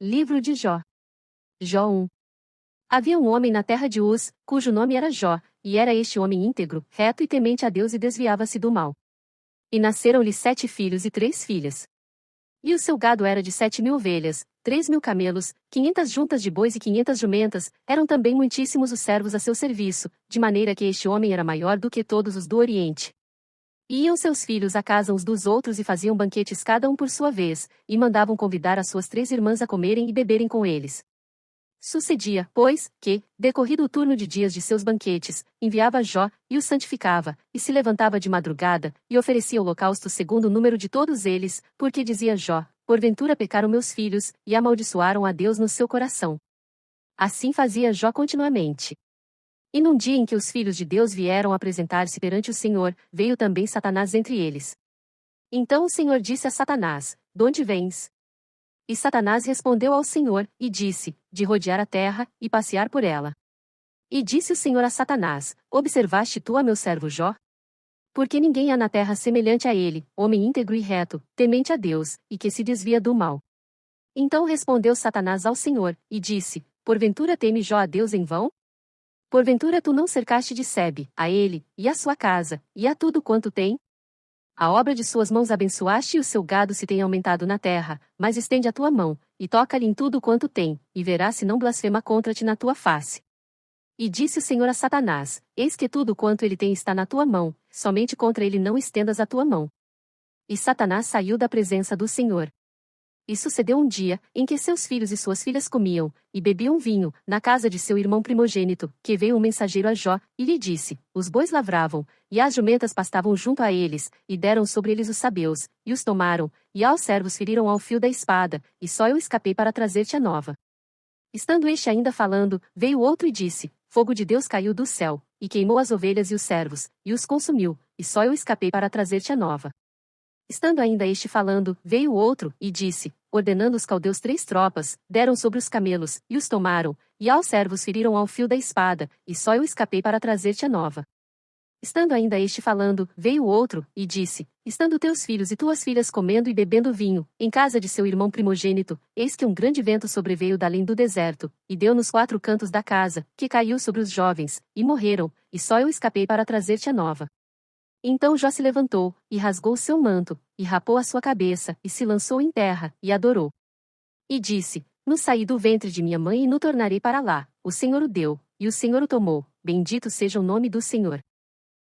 Livro de Jó. Jó 1. Havia um homem na terra de Uz, cujo nome era Jó, e era este homem íntegro, reto e temente a Deus e desviava-se do mal. E nasceram-lhe 7 filhos e 3 filhas. E o seu gado era de 7.000 ovelhas, 3.000 camelos, 500 juntas de bois e 500 jumentas, eram também muitíssimos os servos a seu serviço, de maneira que este homem era maior do que todos os do Oriente. E iam seus filhos à casa uns dos outros e faziam banquetes cada um por sua vez, e mandavam convidar as suas 3 irmãs a comerem e beberem com eles. Sucedia, pois, que, decorrido o turno de dias de seus banquetes, enviava Jó, e os santificava, e se levantava de madrugada, e oferecia holocausto segundo o número de todos eles, porque dizia Jó: porventura pecaram meus filhos, e amaldiçoaram a Deus no seu coração. Assim fazia Jó continuamente. E num dia em que os filhos de Deus vieram apresentar-se perante o Senhor, veio também Satanás entre eles. Então o Senhor disse a Satanás: donde vens? E Satanás respondeu ao Senhor, e disse: de rodear a terra, e passear por ela. E disse o Senhor a Satanás: observaste tu a meu servo Jó? Porque ninguém há na terra semelhante a ele, homem íntegro e reto, temente a Deus, e que se desvia do mal. Então respondeu Satanás ao Senhor, e disse: porventura teme Jó a Deus em vão? Porventura tu não cercaste de Sebe, a ele, e a sua casa, e a tudo quanto tem? A obra de suas mãos abençoaste e o seu gado se tem aumentado na terra, mas estende a tua mão, e toca-lhe em tudo quanto tem, e verás se não blasfema contra ti na tua face. E disse o Senhor a Satanás: eis que tudo quanto ele tem está na tua mão, somente contra ele não estendas a tua mão. E Satanás saiu da presença do Senhor. E sucedeu um dia, em que seus filhos e suas filhas comiam, e bebiam vinho, na casa de seu irmão primogênito, que veio um mensageiro a Jó, e lhe disse: os bois lavravam, e as jumentas pastavam junto a eles, e deram sobre eles os sabeus, e os tomaram, e aos servos feriram ao fio da espada, e só eu escapei para trazer-te a nova. Estando este ainda falando, veio outro e disse: fogo de Deus caiu do céu, e queimou as ovelhas e os servos, e os consumiu, e só eu escapei para trazer-te a nova. Estando ainda este falando, veio outro, e disse: ordenando os caldeus 3 tropas, deram sobre os camelos, e os tomaram, e aos servos feriram ao fio da espada, e só eu escapei para trazer-te a nova. Estando ainda este falando, veio outro, e disse: estando teus filhos e tuas filhas comendo e bebendo vinho, em casa de seu irmão primogênito, eis que um grande vento sobreveio da além do deserto, e deu nos 4 cantos da casa, que caiu sobre os jovens, e morreram, e só eu escapei para trazer-te a nova. Então Jó se levantou, e rasgou o seu manto, e rapou a sua cabeça, e se lançou em terra, e adorou. E disse: no saí do ventre de minha mãe e no tornarei para lá, o Senhor o deu, e o Senhor o tomou, bendito seja o nome do Senhor.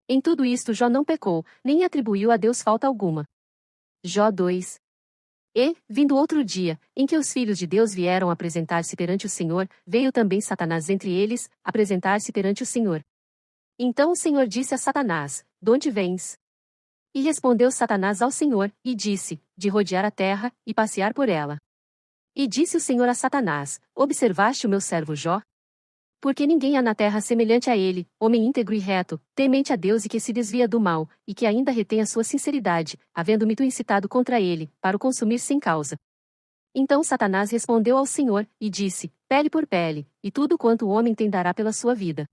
Em tudo isto Jó não pecou, nem atribuiu a Deus falta alguma. Jó 2. E, vindo outro dia, em que os filhos de Deus vieram apresentar-se perante o Senhor, veio também Satanás entre eles, apresentar-se perante o Senhor. Então o Senhor disse a Satanás: donde vens? E respondeu Satanás ao Senhor, e disse: de rodear a terra, e passear por ela. E disse o Senhor a Satanás: observaste o meu servo Jó? Porque ninguém há na terra semelhante a ele, homem íntegro e reto, temente a Deus e que se desvia do mal, e que ainda retém a sua sinceridade, havendo-me tu incitado contra ele, para o consumir sem causa. Então Satanás respondeu ao Senhor, e disse: pele por pele, e tudo quanto o homem tem dará pela sua vida.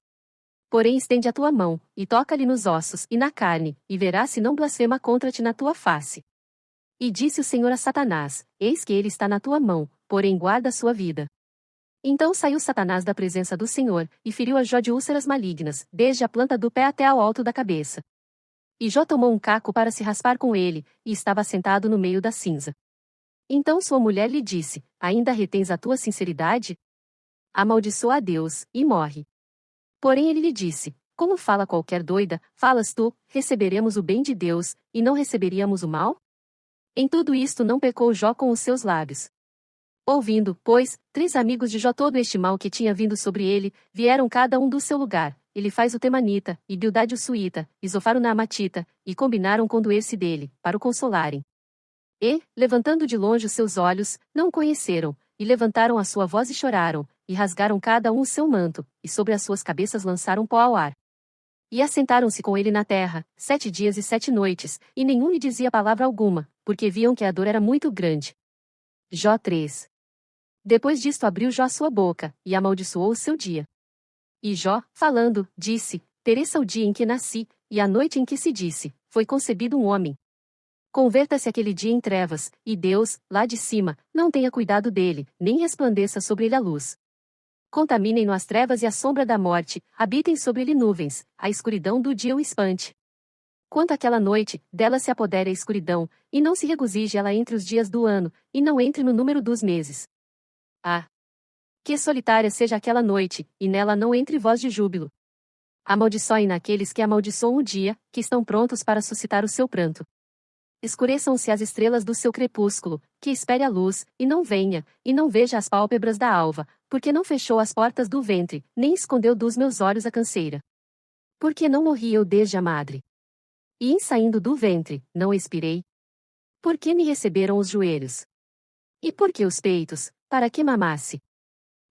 Porém estende a tua mão, e toca-lhe nos ossos e na carne, e verás se não blasfema contra ti na tua face. E disse o Senhor a Satanás: eis que ele está na tua mão, porém guarda a sua vida. Então saiu Satanás da presença do Senhor, e feriu a Jó de úlceras malignas, desde a planta do pé até ao alto da cabeça. E Jó tomou um caco para se raspar com ele, e estava sentado no meio da cinza. Então sua mulher lhe disse: ainda retens a tua sinceridade? Amaldiçoa a Deus, e morre. Porém ele lhe disse: como fala qualquer doida, falas tu: receberemos o bem de Deus, e não receberíamos o mal? Em tudo isto não pecou Jó com os seus lábios. Ouvindo, pois, 3 amigos de Jó todo este mal que tinha vindo sobre ele, vieram cada um do seu lugar, Elifaz o Temanita, e Bildade o Suíta, e Zofar o Naamatita, e combinaram condoer-se dele, para o consolarem. E, levantando de longe os seus olhos, não o conheceram, e levantaram a sua voz e choraram, e rasgaram cada um o seu manto, e sobre as suas cabeças lançaram pó ao ar. E assentaram-se com ele na terra, 7 dias e 7 noites, e nenhum lhe dizia palavra alguma, porque viam que a dor era muito grande. Jó 3. Depois disto abriu Jó a sua boca, e amaldiçoou o seu dia. E Jó, falando, disse: pereça o dia em que nasci, e a noite em que se disse: foi concebido um homem. Converta-se aquele dia em trevas, e Deus, lá de cima, não tenha cuidado dele, nem resplandeça sobre ele a luz. Contaminem-no as trevas e a sombra da morte, habitem sobre ele nuvens, a escuridão do dia o espante. Quanto àquela noite, dela se apodere a escuridão, e não se regozije ela entre os dias do ano, e não entre no número dos meses. Ah! Que solitária seja aquela noite, e nela não entre voz de júbilo. Amaldiçoem naqueles que amaldiçoam o dia, que estão prontos para suscitar o seu pranto. Escureçam-se as estrelas do seu crepúsculo, que espere a luz, e não venha, e não veja as pálpebras da alva, porque não fechou as portas do ventre, nem escondeu dos meus olhos a canseira. Porque não morri eu desde a madre? E em saindo do ventre, não expirei? Por que me receberam os joelhos? E por que os peitos, para que mamasse?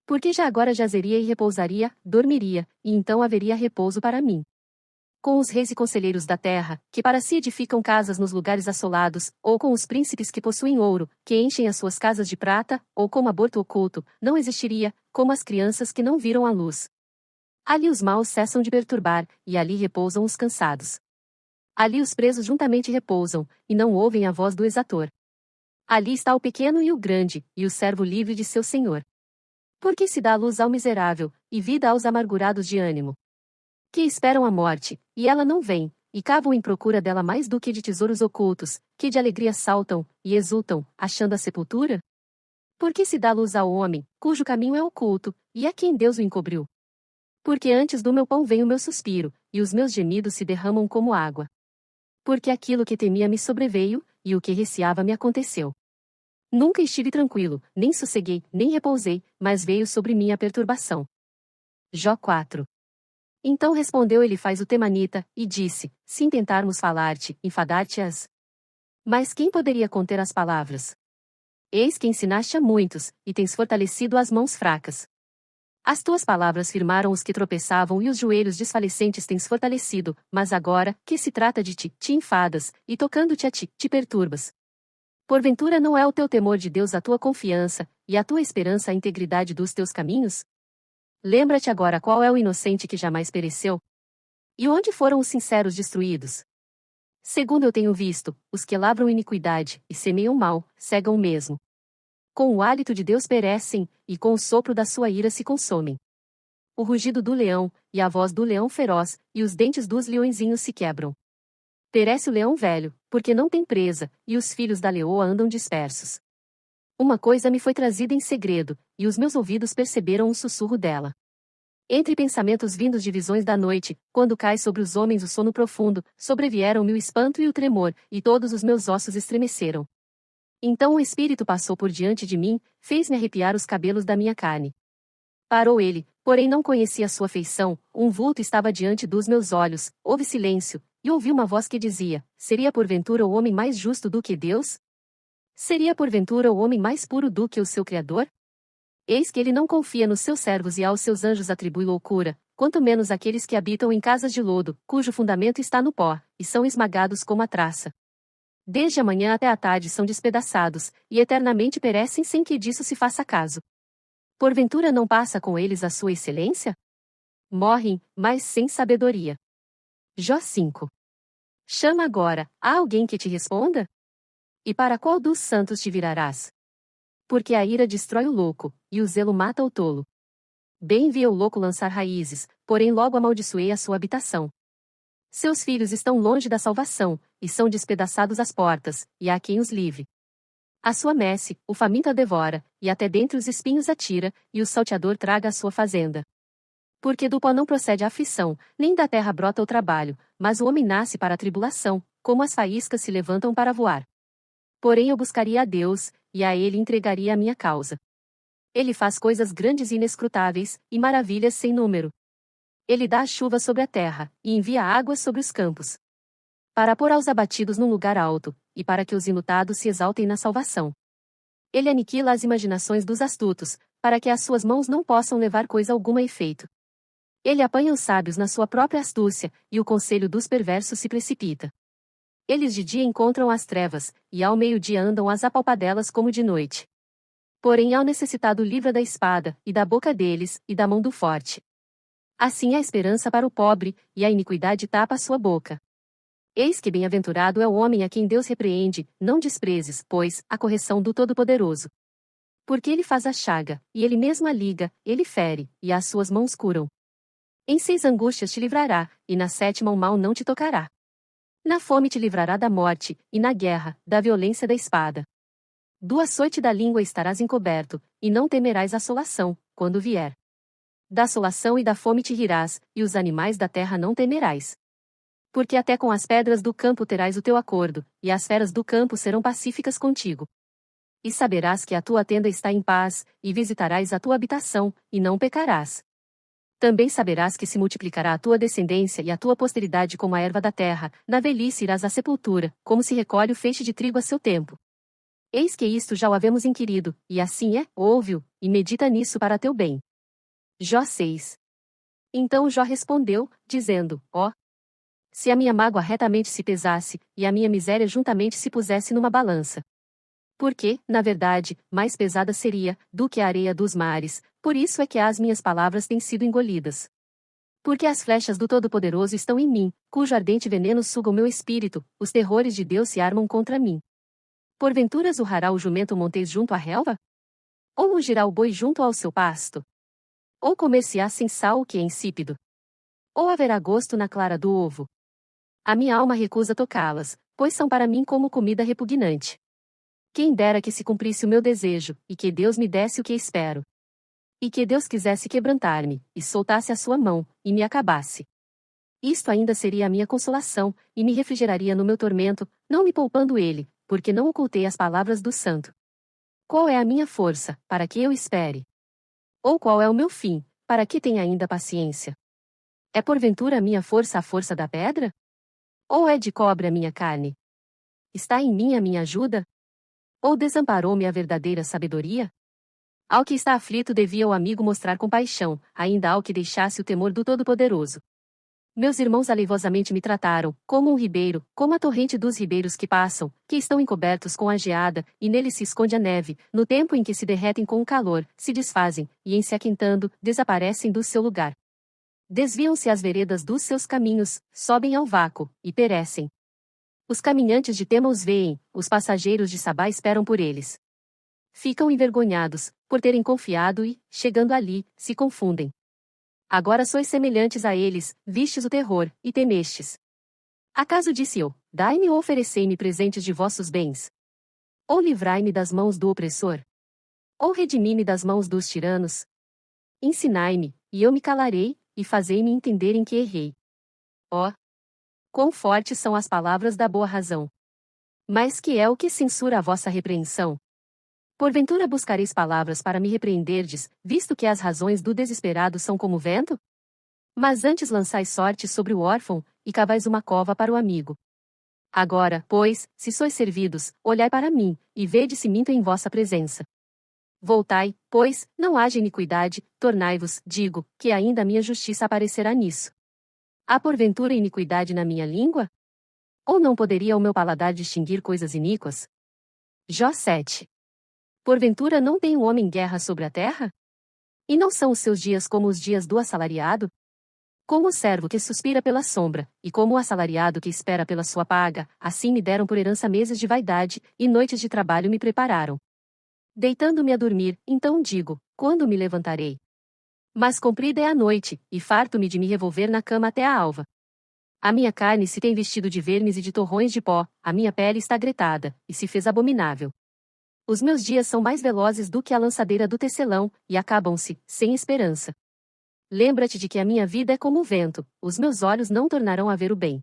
Porque já agora jazeria e repousaria, dormiria, e então haveria repouso para mim. Com os reis e conselheiros da terra, que para si edificam casas nos lugares assolados, ou com os príncipes que possuem ouro, que enchem as suas casas de prata, ou como aborto oculto, não existiria, como as crianças que não viram a luz. Ali os maus cessam de perturbar, e ali repousam os cansados. Ali os presos juntamente repousam, e não ouvem a voz do exator. Ali está o pequeno e o grande, e o servo livre de seu senhor. Porque se dá luz ao miserável, e vida aos amargurados de ânimo. Que esperam a morte, e ela não vem, e cavam em procura dela mais do que de tesouros ocultos, que de alegria saltam, e exultam, achando a sepultura? Porque se dá luz ao homem, cujo caminho é oculto, e a quem Deus o encobriu? Porque antes do meu pão vem o meu suspiro, e os meus gemidos se derramam como água. Porque aquilo que temia me sobreveio, e o que receava me aconteceu. Nunca estive tranquilo, nem sosseguei, nem repousei, mas veio sobre mim a perturbação. Jó 4. Então respondeu Elifaz o temanita, e disse, se intentarmos falar-te, enfadar-te-ás. Mas quem poderia conter as palavras? Eis que ensinaste a muitos, e tens fortalecido as mãos fracas. As tuas palavras firmaram os que tropeçavam e os joelhos desfalecentes tens fortalecido, mas agora, que se trata de ti, te enfadas, e tocando-te a ti, te perturbas. Porventura não é o teu temor de Deus a tua confiança, e a tua esperança a integridade dos teus caminhos? Lembra-te agora qual é o inocente que jamais pereceu? E onde foram os sinceros destruídos? Segundo eu tenho visto, os que lavram iniquidade, e semeiam mal, cegam o mesmo. Com o hálito de Deus perecem, e com o sopro da sua ira se consomem. O rugido do leão, e a voz do leão feroz, e os dentes dos leõezinhos se quebram. Perece o leão velho, porque não tem presa, e os filhos da leoa andam dispersos. Uma coisa me foi trazida em segredo, e os meus ouvidos perceberam um sussurro dela. Entre pensamentos vindos de visões da noite, quando cai sobre os homens o sono profundo, sobrevieram-me o espanto e o tremor, e todos os meus ossos estremeceram. Então o Espírito passou por diante de mim, fez-me arrepiar os cabelos da minha carne. Parou ele, porém não conhecia a sua feição, um vulto estava diante dos meus olhos, houve silêncio, e ouvi uma voz que dizia, seria porventura o homem mais justo do que Deus? Seria porventura o homem mais puro do que o seu Criador? Eis que ele não confia nos seus servos e aos seus anjos atribui loucura, quanto menos aqueles que habitam em casas de lodo, cujo fundamento está no pó, e são esmagados como a traça. Desde a manhã até a tarde são despedaçados, e eternamente perecem sem que disso se faça caso. Porventura não passa com eles a sua excelência? Morrem, mas sem sabedoria. Jó 5. Chama agora, há alguém que te responda? E para qual dos santos te virarás? Porque a ira destrói o louco, e o zelo mata o tolo. Bem via o louco lançar raízes, porém logo amaldiçoei a sua habitação. Seus filhos estão longe da salvação, e são despedaçados as portas, e há quem os livre. A sua messe, o faminto a devora, e até dentre os espinhos atira, e o salteador traga a sua fazenda. Porque do pó não procede a aflição, nem da terra brota o trabalho, mas o homem nasce para a tribulação, como as faíscas se levantam para voar. Porém eu buscaria a Deus, e a ele entregaria a minha causa. Ele faz coisas grandes e inescrutáveis, e maravilhas sem número. Ele dá a chuva sobre a terra, e envia águas sobre os campos. Para pôr aos abatidos num lugar alto, e para que os enlutados se exaltem na salvação. Ele aniquila as imaginações dos astutos, para que as suas mãos não possam levar coisa alguma a efeito. Ele apanha os sábios na sua própria astúcia, e o conselho dos perversos se precipita. Eles de dia encontram as trevas, e ao meio-dia andam às apalpadelas como de noite. Porém ao necessitado livra da espada, e da boca deles, e da mão do forte. Assim há esperança para o pobre, e a iniquidade tapa a sua boca. Eis que bem-aventurado é o homem a quem Deus repreende, não desprezes, pois, a correção do Todo-Poderoso. Porque ele faz a chaga, e ele mesmo a liga, ele fere, e as suas mãos curam. Em 6 angústias te livrará, e na 7ª o mal não te tocará. Na fome te livrará da morte, e na guerra, da violência da espada. Do açoite da língua estarás encoberto, e não temerás assolação, quando vier. Da assolação e da fome te rirás, e os animais da terra não temerás. Porque até com as pedras do campo terás o teu acordo, e as feras do campo serão pacíficas contigo. E saberás que a tua tenda está em paz, e visitarás a tua habitação, e não pecarás. Também saberás que se multiplicará a tua descendência e a tua posteridade como a erva da terra, na velhice irás à sepultura, como se recolhe o feixe de trigo a seu tempo. Eis que isto já o havemos inquirido, e assim é, ouve-o, e medita nisso para teu bem. Jó 6. Então Jó respondeu, dizendo, se a minha mágoa retamente se pesasse, e a minha miséria juntamente se pusesse numa balança. Porque, na verdade, mais pesada seria, do que a areia dos mares, por isso é que as minhas palavras têm sido engolidas. Porque as flechas do Todo-Poderoso estão em mim, cujo ardente veneno suga o meu espírito, os terrores de Deus se armam contra mim. Porventura zurrará o jumento montês junto à relva? Ou mugirá o boi junto ao seu pasto? Ou comer-se-á sem sal o que é insípido? Ou haverá gosto na clara do ovo? A minha alma recusa tocá-las, pois são para mim como comida repugnante. Quem dera que se cumprisse o meu desejo, e que Deus me desse o que espero. E que Deus quisesse quebrantar-me, e soltasse a sua mão, e me acabasse. Isto ainda seria a minha consolação, e me refrigeraria no meu tormento, não me poupando ele, porque não ocultei as palavras do santo. Qual é a minha força, para que eu espere? Ou qual é o meu fim, para que tenha ainda paciência? É porventura a minha força a força da pedra? Ou é de cobre a minha carne? Está em mim a minha ajuda? Ou desamparou-me a verdadeira sabedoria? Ao que está aflito devia o amigo mostrar compaixão, ainda ao que deixasse o temor do Todo-Poderoso. Meus irmãos aleivosamente me trataram, como um ribeiro, como a torrente dos ribeiros que passam, que estão encobertos com a geada, e neles se esconde a neve, no tempo em que se derretem com o calor, se desfazem, e em se aquentando, desaparecem do seu lugar. Desviam-se as veredas dos seus caminhos, sobem ao vácuo, e perecem. Os caminhantes de Tema os veem, os passageiros de Sabá esperam por eles. Ficam envergonhados, por terem confiado e, chegando ali, se confundem. Agora sois semelhantes a eles, vistes o terror, e temestes. Acaso disse eu, dai-me ou oferecei-me presentes de vossos bens? Ou livrai-me das mãos do opressor? Ou redimi-me das mãos dos tiranos? Ensinai-me, e eu me calarei, e fazei-me entender em que errei. Quão fortes são as palavras da boa razão! Mas que é o que censura a vossa repreensão? Porventura buscareis palavras para me repreenderdes, visto que as razões do desesperado são como vento? Mas antes lançais sorte sobre o órfão, e cavais uma cova para o amigo. Agora, pois, se sois servidos, olhai para mim, e vede se minto em vossa presença. Voltai, pois, não haja iniquidade, tornai-vos, digo, que ainda a minha justiça aparecerá nisso. Há porventura iniquidade na minha língua? Ou não poderia o meu paladar distinguir coisas iníquas? Jó 7. Porventura não tem o homem guerra sobre a terra? E não são os seus dias como os dias do assalariado? Como o servo que suspira pela sombra, e como o assalariado que espera pela sua paga, assim me deram por herança meses de vaidade, e noites de trabalho me prepararam. Deitando-me a dormir, então digo, quando me levantarei? Mas comprida é a noite, e farto-me de me revolver na cama até a alva. A minha carne se tem vestido de vermes e de torrões de pó, a minha pele está gretada, e se fez abominável. Os meus dias são mais velozes do que a lançadeira do tecelão, e acabam-se, sem esperança. Lembra-te de que a minha vida é como o vento, os meus olhos não tornarão a ver o bem.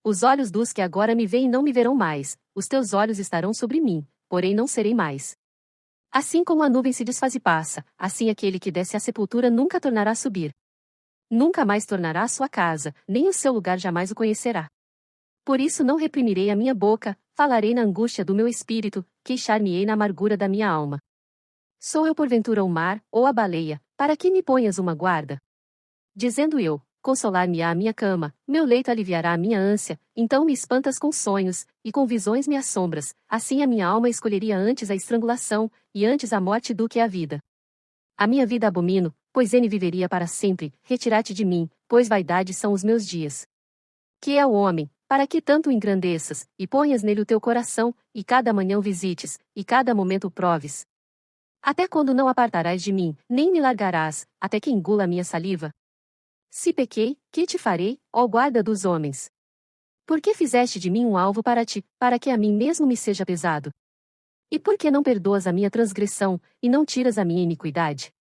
Os olhos dos que agora me veem não me verão mais, os teus olhos estarão sobre mim, porém não serei mais. Assim como a nuvem se desfaz e passa, assim aquele que desce à sepultura nunca tornará a subir. Nunca mais tornará à sua casa, nem o seu lugar jamais o conhecerá. Por isso não reprimirei a minha boca, falarei na angústia do meu espírito, queixar-me-ei na amargura da minha alma. Sou eu porventura o mar, ou a baleia, para que me ponhas uma guarda? Dizendo eu, consolar-me-á a minha cama, meu leito aliviará a minha ânsia, então me espantas com sonhos, e com visões me assombras, assim a minha alma escolheria antes a estrangulação, e antes a morte do que a vida. A minha vida abomino, pois ele viveria para sempre, retirar-te de mim, pois vaidade são os meus dias. Que é o homem, para que tanto o engrandeças, e ponhas nele o teu coração, e cada manhã o visites, e cada momento o proves? Até quando não apartarás de mim, nem me largarás, até que engula a minha saliva? Se pequei, que te farei, ó guarda dos homens? Por que fizeste de mim um alvo para ti, para que a mim mesmo me seja pesado? E por que não perdoas a minha transgressão, e não tiras a minha iniquidade?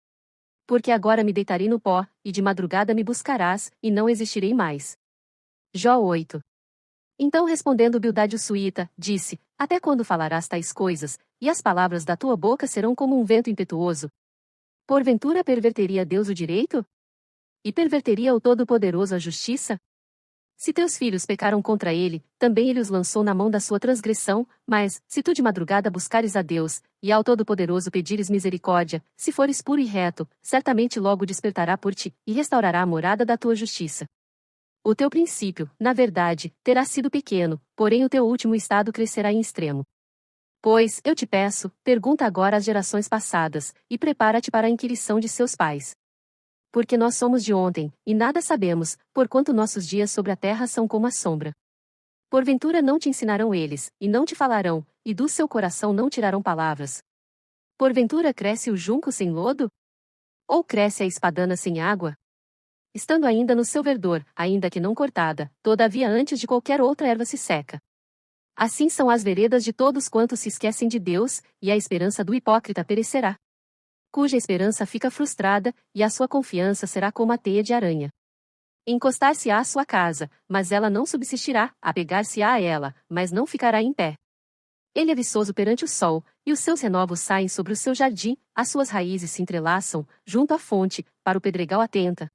Porque agora me deitarei no pó, e de madrugada me buscarás, e não existirei mais. Jó 8. Então respondendo Bildade o suíta, disse: Até quando falarás tais coisas, e as palavras da tua boca serão como um vento impetuoso? Porventura perverteria Deus o direito? E perverteria o Todo-Poderoso a justiça? Se teus filhos pecaram contra ele, também ele os lançou na mão da sua transgressão, mas, se tu de madrugada buscares a Deus, e ao Todo-Poderoso pedires misericórdia, se fores puro e reto, certamente logo despertará por ti, e restaurará a morada da tua justiça. O teu princípio, na verdade, terá sido pequeno, porém o teu último estado crescerá em extremo. Pois, eu te peço, pergunta agora às gerações passadas, e prepara-te para a inquirição de seus pais. Porque nós somos de ontem, e nada sabemos, porquanto nossos dias sobre a terra são como a sombra. Porventura não te ensinarão eles, e não te falarão, e do seu coração não tirarão palavras. Porventura cresce o junco sem lodo? Ou cresce a espadana sem água? Estando ainda no seu verdor, ainda que não cortada, todavia antes de qualquer outra erva se seca. Assim são as veredas de todos quantos se esquecem de Deus, e a esperança do hipócrita perecerá. Cuja esperança fica frustrada, e a sua confiança será como a teia de aranha. Encostar-se-á à sua casa, mas ela não subsistirá, apegar-se-á a ela, mas não ficará em pé. Ele é viçoso perante o sol, e os seus renovos saem sobre o seu jardim, as suas raízes se entrelaçam, junto à fonte, para o pedregal atenta.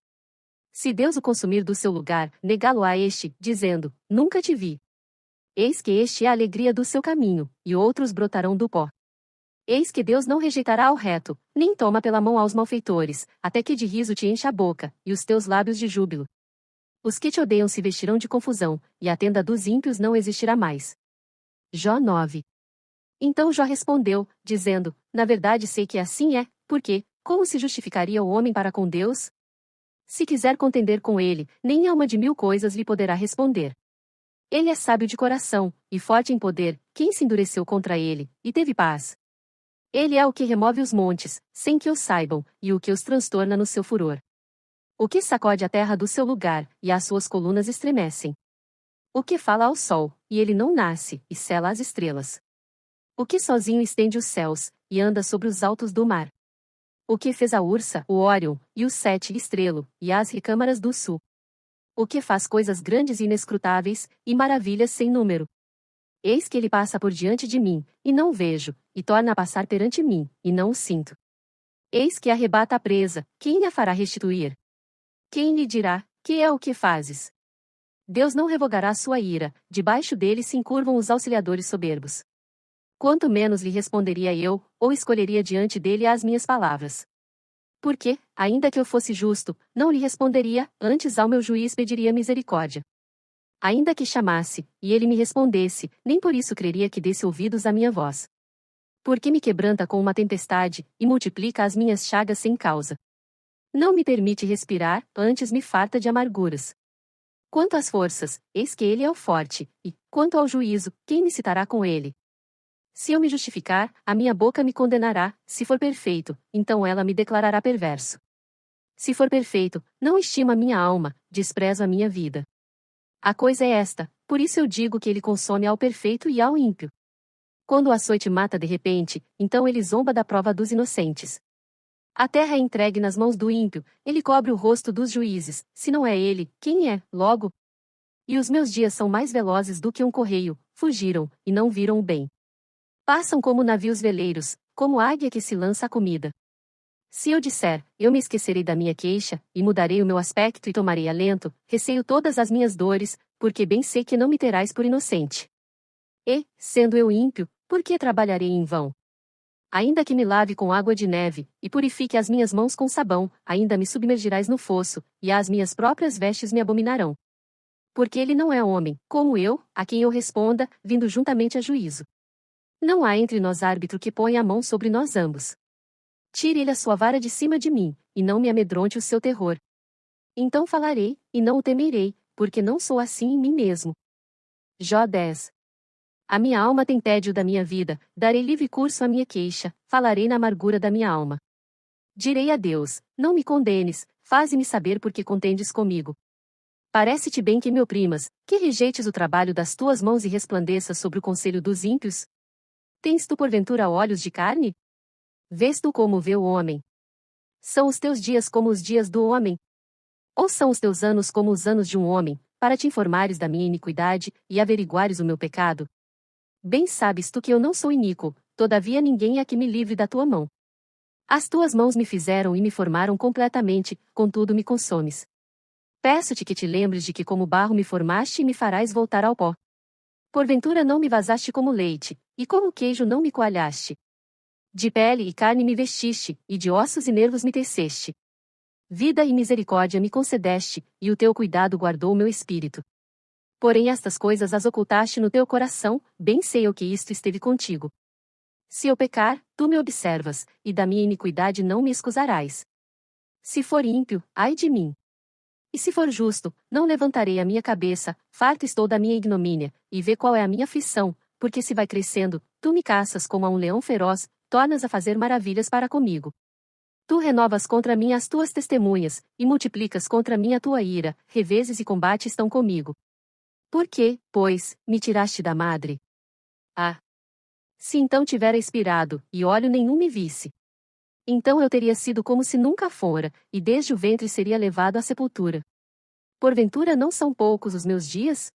Se Deus o consumir do seu lugar, negá-lo-á este, dizendo, Nunca te vi. Eis que este é a alegria do seu caminho, e outros brotarão do pó. Eis que Deus não rejeitará ao reto, nem toma pela mão aos malfeitores, até que de riso te encha a boca, e os teus lábios de júbilo. Os que te odeiam se vestirão de confusão, e a tenda dos ímpios não existirá mais. Jó 9. Então Jó respondeu, dizendo, Na verdade sei que assim é, porque, como se justificaria o homem para com Deus? Se quiser contender com ele, nem a uma de 1000 coisas lhe poderá responder. Ele é sábio de coração, e forte em poder, quem se endureceu contra ele, e teve paz? Ele é o que remove os montes, sem que o saibam, e o que os transtorna no seu furor. O que sacode a terra do seu lugar, e as suas colunas estremecem. O que fala ao sol, e ele não nasce, e cela as estrelas. O que sozinho estende os céus, e anda sobre os altos do mar. O que fez a Ursa, o Órion, e o 7 estrelo, e as recâmaras do sul. O que faz coisas grandes e inescrutáveis, e maravilhas sem número. Eis que ele passa por diante de mim, e não vejo, e torna a passar perante mim, e não o sinto. Eis que arrebata a presa, quem lhe a fará restituir? Quem lhe dirá, que é o que fazes? Deus não revogará sua ira, debaixo dele se encurvam os auxiliadores soberbos. Quanto menos lhe responderia eu, ou escolheria diante dele as minhas palavras. Porque, ainda que eu fosse justo, não lhe responderia, antes ao meu juiz pediria misericórdia. Ainda que chamasse, e ele me respondesse, nem por isso creria que desse ouvidos à minha voz. Porque me quebranta com uma tempestade, e multiplica as minhas chagas sem causa. Não me permite respirar, antes me farta de amarguras. Quanto às forças, eis que ele é o forte, e, quanto ao juízo, quem me citará com ele? Se eu me justificar, a minha boca me condenará, se for perfeito, então ela me declarará perverso. Se for perfeito, não estima a minha alma, desprezo a minha vida. A coisa é esta, por isso eu digo que ele consome ao perfeito e ao ímpio. Quando o açoite mata de repente, então ele zomba da prova dos inocentes. A terra é entregue nas mãos do ímpio, ele cobre o rosto dos juízes, se não é ele, quem é, logo? E os meus dias são mais velozes do que um correio, fugiram, e não viram o bem. Passam como navios veleiros, como águia que se lança à comida. Se eu disser, eu me esquecerei da minha queixa, e mudarei o meu aspecto e tomarei alento, receio todas as minhas dores, porque bem sei que não me terás por inocente. E, sendo eu ímpio, por que trabalharei em vão? Ainda que me lave com água de neve, e purifique as minhas mãos com sabão, ainda me submergirás no fosso, e as minhas próprias vestes me abominarão. Porque ele não é homem, como eu, a quem eu responda, vindo juntamente a juízo. Não há entre nós árbitro que ponha a mão sobre nós ambos. Tire ele a sua vara de cima de mim, e não me amedronte o seu terror. Então falarei, e não o temerei, porque não sou assim em mim mesmo. Jó 10. A minha alma tem tédio da minha vida, darei livre curso à minha queixa, falarei na amargura da minha alma. Direi a Deus, não me condenes, faze-me saber por que contendes comigo. Parece-te bem que me oprimas, que rejeites o trabalho das tuas mãos e resplandeças sobre o conselho dos ímpios? Tens tu porventura olhos de carne? Vês tu como vê o homem? São os teus dias como os dias do homem? Ou são os teus anos como os anos de um homem, para te informares da minha iniquidade, e averiguares o meu pecado? Bem sabes tu que eu não sou iníquo, todavia ninguém há que me livre da tua mão. As tuas mãos me fizeram e me formaram completamente, contudo me consomes. Peço-te que te lembres de que como barro me formaste e me farás voltar ao pó. Porventura não me vazaste como leite, e como queijo não me coalhaste. De pele e carne me vestiste, e de ossos e nervos me teceste. Vida e misericórdia me concedeste, e o teu cuidado guardou o meu espírito. Porém estas coisas as ocultaste no teu coração, bem sei eu que isto esteve contigo. Se eu pecar, tu me observas, e da minha iniquidade não me excusarás. Se for ímpio, ai de mim. E se for justo, não levantarei a minha cabeça, farto estou da minha ignomínia, e vê qual é a minha aflição, porque se vai crescendo, tu me caças como a um leão feroz, tornas a fazer maravilhas para comigo. Tu renovas contra mim as tuas testemunhas, e multiplicas contra mim a tua ira, reveses e combate estão comigo. Por que, pois, me tiraste da madre? Ah! Se então tivera expirado, e olho nenhum me visse. Então eu teria sido como se nunca fora, e desde o ventre seria levado à sepultura. Porventura não são poucos os meus dias?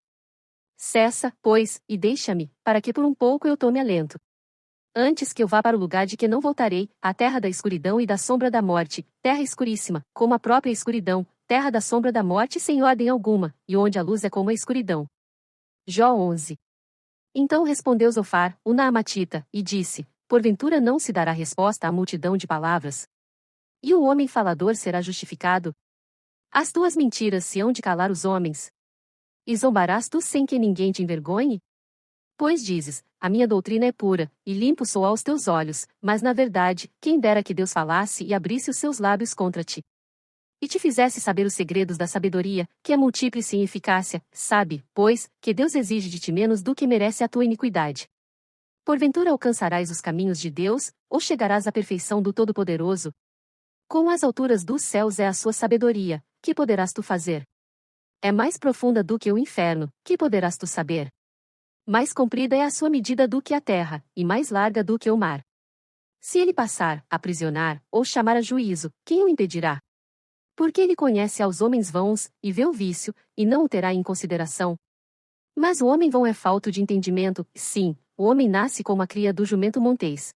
Cessa, pois, e deixa-me, para que por um pouco eu tome alento. Antes que eu vá para o lugar de que não voltarei, a terra da escuridão e da sombra da morte, terra escuríssima, como a própria escuridão, terra da sombra da morte sem ordem alguma, e onde a luz é como a escuridão. Jó 11. Então respondeu Zofar, o Naamatita, e disse: Porventura não se dará resposta à multidão de palavras? E o homem falador será justificado? As tuas mentiras se hão de calar os homens. E zombarás tu sem que ninguém te envergonhe? Pois dizes, a minha doutrina é pura, e limpo sou aos teus olhos, mas na verdade, quem dera que Deus falasse e abrisse os seus lábios contra ti. E te fizesse saber os segredos da sabedoria, que é múltiplice em eficácia, sabe, pois, que Deus exige de ti menos do que merece a tua iniquidade. Porventura alcançarás os caminhos de Deus, ou chegarás à perfeição do Todo-Poderoso? Como as alturas dos céus é a sua sabedoria, que poderás tu fazer? É mais profunda do que o inferno, que poderás tu saber? Mais comprida é a sua medida do que a terra, e mais larga do que o mar. Se ele passar, aprisionar, ou chamar a juízo, quem o impedirá? Porque ele conhece aos homens vãos, e vê o vício, e não o terá em consideração. Mas o homem vão é falto de entendimento, sim, o homem nasce como a cria do jumento montês.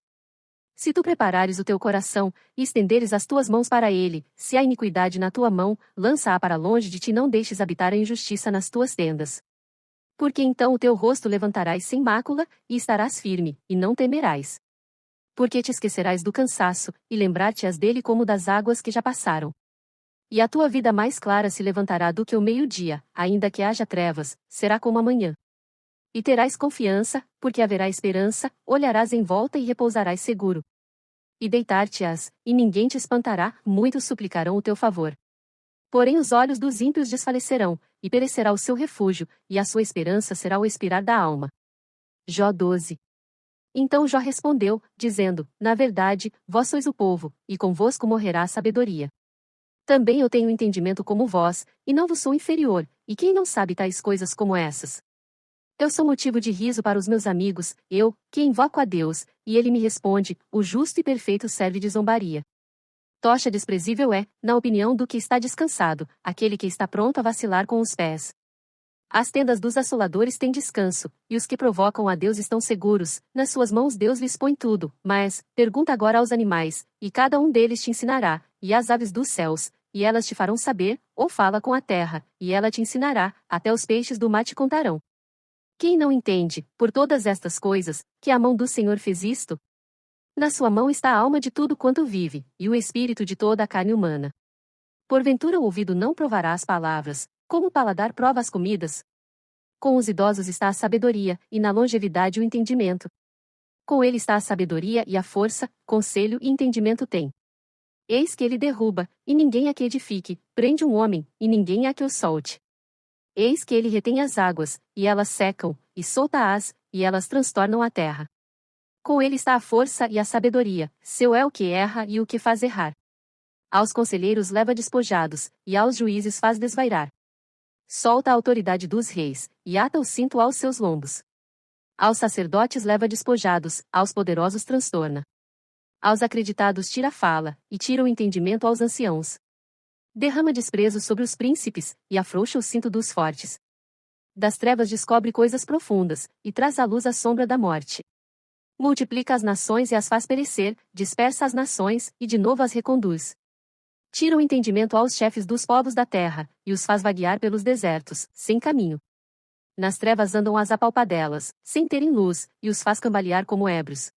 Se tu preparares o teu coração, e estenderes as tuas mãos para ele, se há iniquidade na tua mão, lança-a para longe de ti, não deixes habitar a injustiça nas tuas tendas. Porque então o teu rosto levantarás sem mácula, e estarás firme, e não temerás. Porque te esquecerás do cansaço, e lembrar-te-ás dele como das águas que já passaram. E a tua vida mais clara se levantará do que o meio-dia, ainda que haja trevas, será como a manhã. E terás confiança, porque haverá esperança, olharás em volta e repousarás seguro. E deitar-te-ás, e ninguém te espantará, muitos suplicarão o teu favor. Porém os olhos dos ímpios desfalecerão, e perecerá o seu refúgio, e a sua esperança será o expirar da alma. Jó 12. Então Jó respondeu, dizendo, na verdade, vós sois o povo, e convosco morrerá a sabedoria. Também eu tenho entendimento como vós, e não vos sou inferior, e quem não sabe tais coisas como essas? Eu sou motivo de riso para os meus amigos, eu, que invoco a Deus, e ele me responde, o justo e perfeito serve de zombaria. Tocha desprezível é, na opinião do que está descansado, aquele que está pronto a vacilar com os pés. As tendas dos assoladores têm descanso, e os que provocam a Deus estão seguros, nas suas mãos Deus lhes põe tudo, mas, pergunta agora aos animais, e cada um deles te ensinará, e às aves dos céus, e elas te farão saber, ou fala com a terra, e ela te ensinará, até os peixes do mar te contarão. Quem não entende, por todas estas coisas, que a mão do Senhor fez isto? Na sua mão está a alma de tudo quanto vive, e o espírito de toda a carne humana. Porventura o ouvido não provará as palavras, como o paladar prova as comidas? Com os idosos está a sabedoria, e na longevidade o entendimento. Com ele está a sabedoria e a força, conselho e entendimento tem. Eis que ele derruba, e ninguém a que edifique, prende um homem, e ninguém a que o solte. Eis que ele retém as águas, e elas secam, e solta-as, e elas transtornam a terra. Com ele está a força e a sabedoria, seu é o que erra e o que faz errar. Aos conselheiros leva despojados, e aos juízes faz desvairar. Solta a autoridade dos reis, e ata o cinto aos seus lombos. Aos sacerdotes leva despojados, aos poderosos transtorna. Aos acreditados tira a fala, e tira o entendimento aos anciãos. Derrama desprezo sobre os príncipes, e afrouxa o cinto dos fortes. Das trevas descobre coisas profundas, e traz à luz a sombra da morte. Multiplica as nações e as faz perecer, dispersa as nações, e de novo as reconduz. Tira o entendimento aos chefes dos povos da terra, e os faz vaguear pelos desertos, sem caminho. Nas trevas andam as apalpadelas, sem terem luz, e os faz cambalear como ébrios.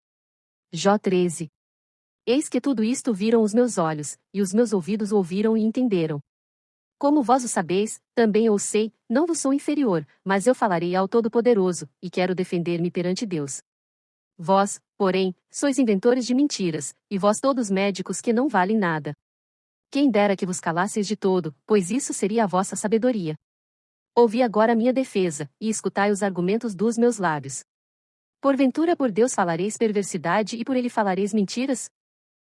Jó 13. Eis que tudo isto viram os meus olhos, e os meus ouvidos ouviram e entenderam. Como vós o sabeis, também eu sei, não vos sou inferior, mas eu falarei ao Todo-Poderoso, e quero defender-me perante Deus. Vós, porém, sois inventores de mentiras, e vós todos médicos que não valem nada. Quem dera que vos calasseis de todo, pois isso seria a vossa sabedoria. Ouvi agora a minha defesa, e escutai os argumentos dos meus lábios. Porventura por Deus falareis perversidade e por ele falareis mentiras?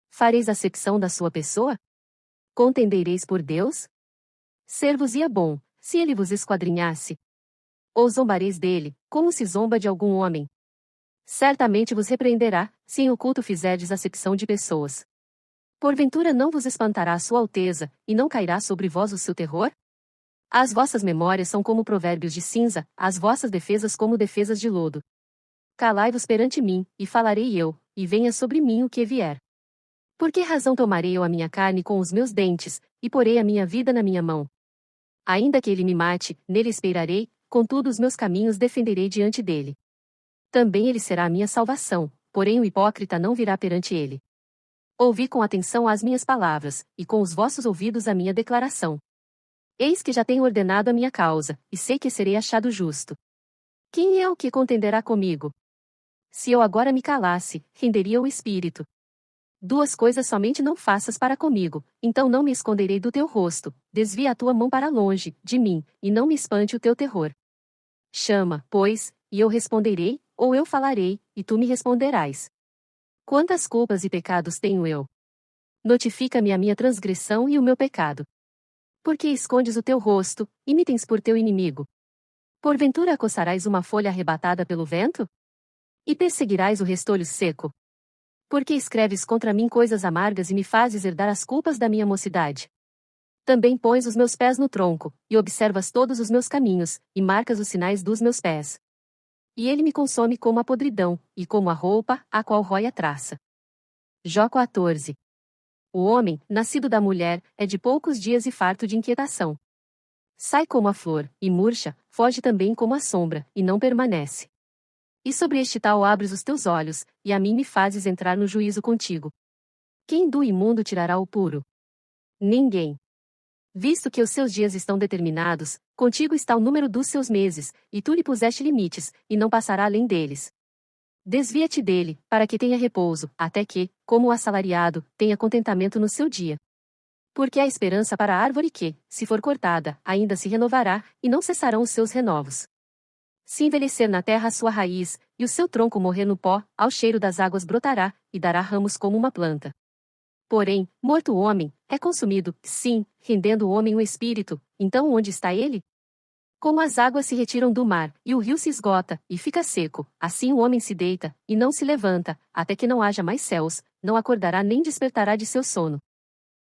Fareis acepção da sua pessoa? Contendereis por Deus? Ser-vos-ia bom, se ele vos esquadrinhasse. Ou zombareis dele, como se zomba de algum homem. Certamente vos repreenderá, se em oculto fizerdes acepção de pessoas. Porventura não vos espantará a sua alteza, e não cairá sobre vós o seu terror? As vossas memórias são como provérbios de cinza, as vossas defesas como defesas de lodo. Calai-vos perante mim, e falarei eu, e venha sobre mim o que vier. Por que razão tomarei eu a minha carne com os meus dentes, e porei a minha vida na minha mão? Ainda que ele me mate, nele esperarei, contudo os meus caminhos defenderei diante dele. Também ele será a minha salvação, porém o hipócrita não virá perante ele. Ouvi com atenção as minhas palavras, e com os vossos ouvidos a minha declaração. Eis que já tenho ordenado a minha causa, e sei que serei achado justo. Quem é o que contenderá comigo? Se eu agora me calasse, renderia o espírito. Duas coisas somente não faças para comigo, então não me esconderei do teu rosto, desvia a tua mão para longe, de mim, e não me espante o teu terror. Chama, pois, e eu responderei, ou eu falarei, e tu me responderás. Quantas culpas e pecados tenho eu? Notifica-me a minha transgressão e o meu pecado. Por que escondes o teu rosto, e me tens por teu inimigo? Porventura coçarás uma folha arrebatada pelo vento? E perseguirás o restolho seco? Porque escreves contra mim coisas amargas e me fazes herdar as culpas da minha mocidade? Também pões os meus pés no tronco, e observas todos os meus caminhos, e marcas os sinais dos meus pés. E ele me consome como a podridão, e como a roupa, a qual rói a traça. Jó 14. O homem, nascido da mulher, é de poucos dias e farto de inquietação. Sai como a flor, e murcha, foge também como a sombra, e não permanece. E sobre este tal abres os teus olhos, e a mim me fazes entrar no juízo contigo. Quem do imundo tirará o puro? Ninguém. Visto que os seus dias estão determinados, contigo está o número dos seus meses, e tu lhe puseste limites, e não passará além deles. Desvia-te dele, para que tenha repouso, até que, como o assalariado, tenha contentamento no seu dia. Porque há esperança para a árvore que, se for cortada, ainda se renovará, e não cessarão os seus renovos. Se envelhecer na terra a sua raiz, e o seu tronco morrer no pó, ao cheiro das águas brotará, e dará ramos como uma planta. Porém, morto o homem, é consumido, sim, rendendo o homem o espírito, então onde está ele? Como as águas se retiram do mar, e o rio se esgota, e fica seco, assim o homem se deita, e não se levanta, até que não haja mais céus, não acordará nem despertará de seu sono.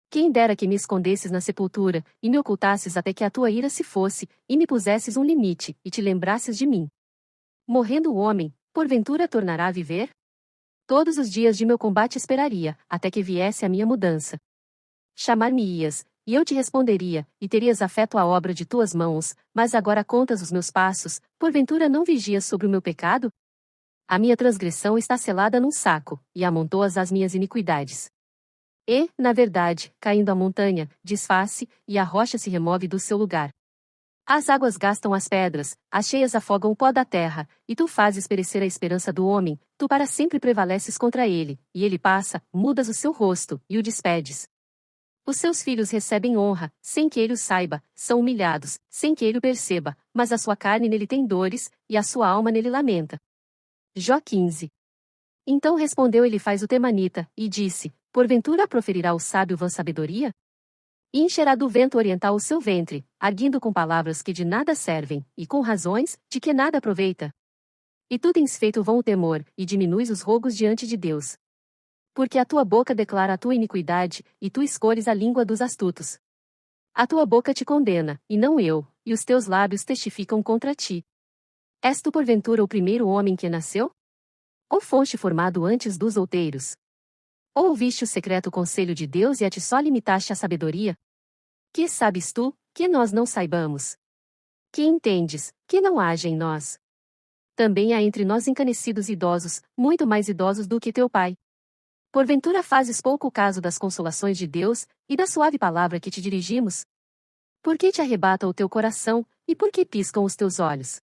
Quem dera que me escondesses na sepultura, e me ocultasses até que a tua ira se fosse, e me pusesses um limite, e te lembrasses de mim. Morrendo o homem, porventura tornará a viver? Todos os dias de meu combate esperaria, até que viesse a minha mudança. Chamar-me-ias, e eu te responderia, e terias afeto à obra de tuas mãos, mas agora contas os meus passos, porventura não vigias sobre o meu pecado? A minha transgressão está selada num saco, e amontoas as minhas iniquidades. E, na verdade, caindo a montanha, desfaz-se, e a rocha se remove do seu lugar. As águas gastam as pedras, as cheias afogam o pó da terra, e tu fazes perecer a esperança do homem, tu para sempre prevaleces contra ele, e ele passa, mudas o seu rosto, e o despedes. Os seus filhos recebem honra, sem que ele o saiba, são humilhados, sem que ele o perceba, mas a sua carne nele tem dores, e a sua alma nele lamenta. Jó 15. Então respondeu Elifaz o temanita, e disse, porventura proferirá o sábio vã sabedoria? E encherá do vento oriental o seu ventre, arguindo com palavras que de nada servem, e com razões, de que nada aproveita. E tu tens feito vão o temor, e diminuis os rogos diante de Deus. Porque a tua boca declara a tua iniquidade, e tu escolhes a língua dos astutos. A tua boca te condena, e não eu, e os teus lábios testificam contra ti. És tu porventura o primeiro homem que nasceu? Ou foste formado antes dos outeiros? Ou ouviste o secreto conselho de Deus e a ti só limitaste a sabedoria? Que sabes tu, que nós não saibamos? Que entendes, que não haja em nós? Também há entre nós encanecidos idosos, muito mais idosos do que teu pai. Porventura fazes pouco caso das consolações de Deus, e da suave palavra que te dirigimos? Por que te arrebata o teu coração, e por que piscam os teus olhos?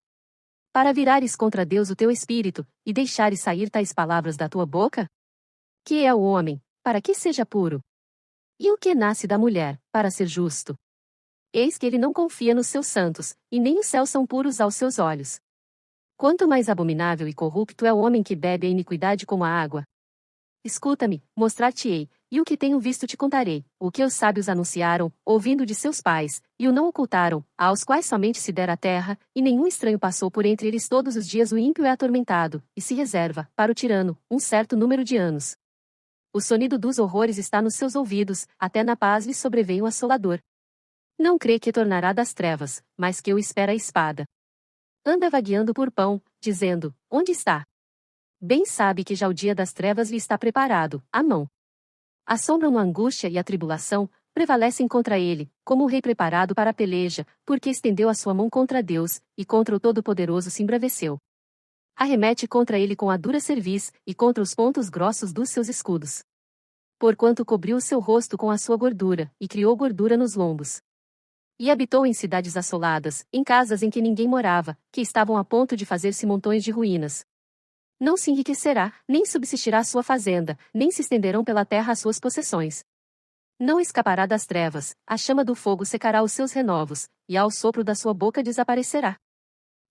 Para virares contra Deus o teu espírito, e deixares sair tais palavras da tua boca? Que é o homem, para que seja puro? E o que nasce da mulher, para ser justo? Eis que ele não confia nos seus santos, e nem os céus são puros aos seus olhos. Quanto mais abominável e corrupto é o homem que bebe a iniquidade como a água. Escuta-me, mostrar-te-ei, e o que tenho visto te contarei, o que os sábios anunciaram, ouvindo de seus pais, e o não ocultaram, aos quais somente se dera a terra, e nenhum estranho passou por entre eles todos os dias. O ímpio é atormentado, e se reserva, para o tirano, um certo número de anos. O sonido dos horrores está nos seus ouvidos, até na paz lhe sobrevém o assolador. Não crê que tornará das trevas, mas que o espera a espada. Anda vagueando por pão, dizendo, onde está? Bem sabe que já o dia das trevas lhe está preparado, à mão. Assombram a angústia e a tribulação, prevalecem contra ele, como o rei preparado para a peleja, porque estendeu a sua mão contra Deus, e contra o Todo-Poderoso se embraveceu. Arremete contra ele com a dura cerviz, e contra os pontos grossos dos seus escudos. Porquanto cobriu o seu rosto com a sua gordura, e criou gordura nos lombos. E habitou em cidades assoladas, em casas em que ninguém morava, que estavam a ponto de fazer-se montões de ruínas. Não se enriquecerá, nem subsistirá a sua fazenda, nem se estenderão pela terra as suas possessões. Não escapará das trevas, a chama do fogo secará os seus renovos, e ao sopro da sua boca desaparecerá.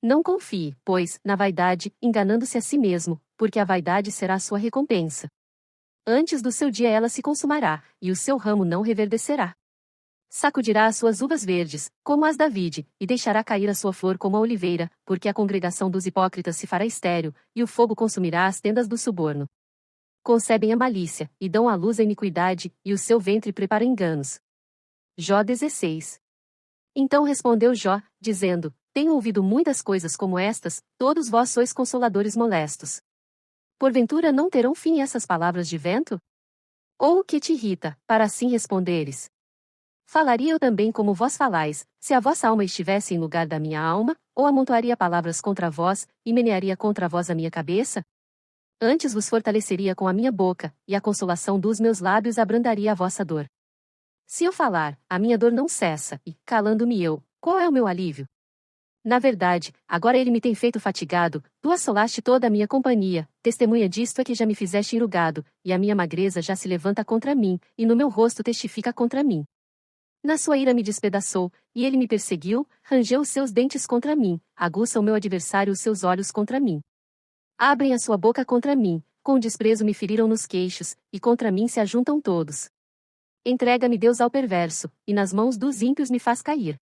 Não confie, pois, na vaidade, enganando-se a si mesmo, porque a vaidade será a sua recompensa. Antes do seu dia ela se consumará, e o seu ramo não reverdecerá. Sacudirá as suas uvas verdes, como as da vide, e deixará cair a sua flor como a oliveira, porque a congregação dos hipócritas se fará estéril, e o fogo consumirá as tendas do suborno. Concebem a malícia, e dão à luz a iniquidade, e o seu ventre prepara enganos. Jó 16. Então respondeu Jó, dizendo, tenho ouvido muitas coisas como estas, todos vós sois consoladores molestos. Porventura não terão fim essas palavras de vento? Ou o que te irrita, para assim responderes? Falaria eu também como vós falais, se a vossa alma estivesse em lugar da minha alma, ou amontoaria palavras contra vós, e menearia contra vós a minha cabeça? Antes vos fortaleceria com a minha boca, e a consolação dos meus lábios abrandaria a vossa dor. Se eu falar, a minha dor não cessa, e, calando-me eu, qual é o meu alívio? Na verdade, agora ele me tem feito fatigado, tu assolaste toda a minha companhia, testemunha disto é que já me fizeste enrugado, e a minha magreza já se levanta contra mim, e no meu rosto testifica contra mim. Na sua ira me despedaçou, e ele me perseguiu, rangeu os seus dentes contra mim, aguça o meu adversário os seus olhos contra mim. Abrem a sua boca contra mim, com desprezo me feriram nos queixos, e contra mim se ajuntam todos. Entrega-me Deus ao perverso, e nas mãos dos ímpios me faz cair.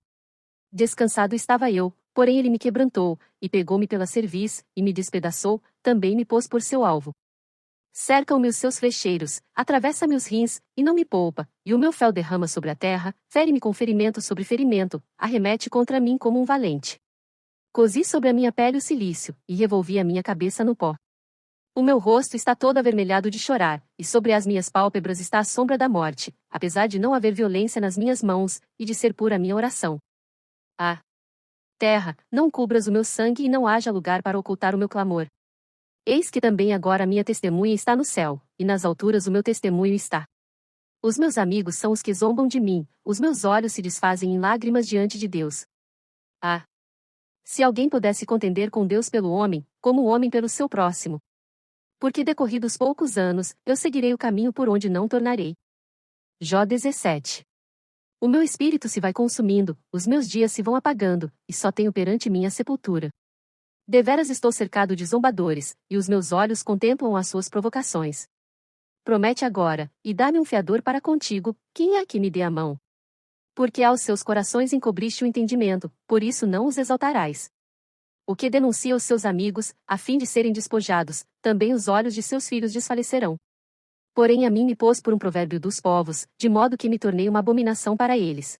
Descansado estava eu, porém ele me quebrantou, e pegou-me pela cerviz, e me despedaçou, também me pôs por seu alvo. Cercam-me os seus flecheiros, atravessa-me os rins, e não me poupa, e o meu fel derrama sobre a terra, fere-me com ferimento sobre ferimento, arremete contra mim como um valente. Cozi sobre a minha pele o cilício, e revolvi a minha cabeça no pó. O meu rosto está todo avermelhado de chorar, e sobre as minhas pálpebras está a sombra da morte, apesar de não haver violência nas minhas mãos, e de ser pura a minha oração. Ah! Terra, não cubras o meu sangue e não haja lugar para ocultar o meu clamor. Eis que também agora a minha testemunha está no céu, e nas alturas o meu testemunho está. Os meus amigos são os que zombam de mim, os meus olhos se desfazem em lágrimas diante de Deus. Ah! Se alguém pudesse contender com Deus pelo homem, como o homem pelo seu próximo. Porque decorridos poucos anos, eu seguirei o caminho por onde não tornarei. Jó 17. O meu espírito se vai consumindo, os meus dias se vão apagando, e só tenho perante mim a sepultura. Deveras estou cercado de zombadores, e os meus olhos contemplam as suas provocações. Promete agora, e dá-me um fiador para contigo, quem é que me dê a mão? Porque aos seus corações encobriste o entendimento, por isso não os exaltarás. O que denuncia os seus amigos, a fim de serem despojados, também os olhos de seus filhos desfalecerão. Porém a mim me pôs por um provérbio dos povos, de modo que me tornei uma abominação para eles.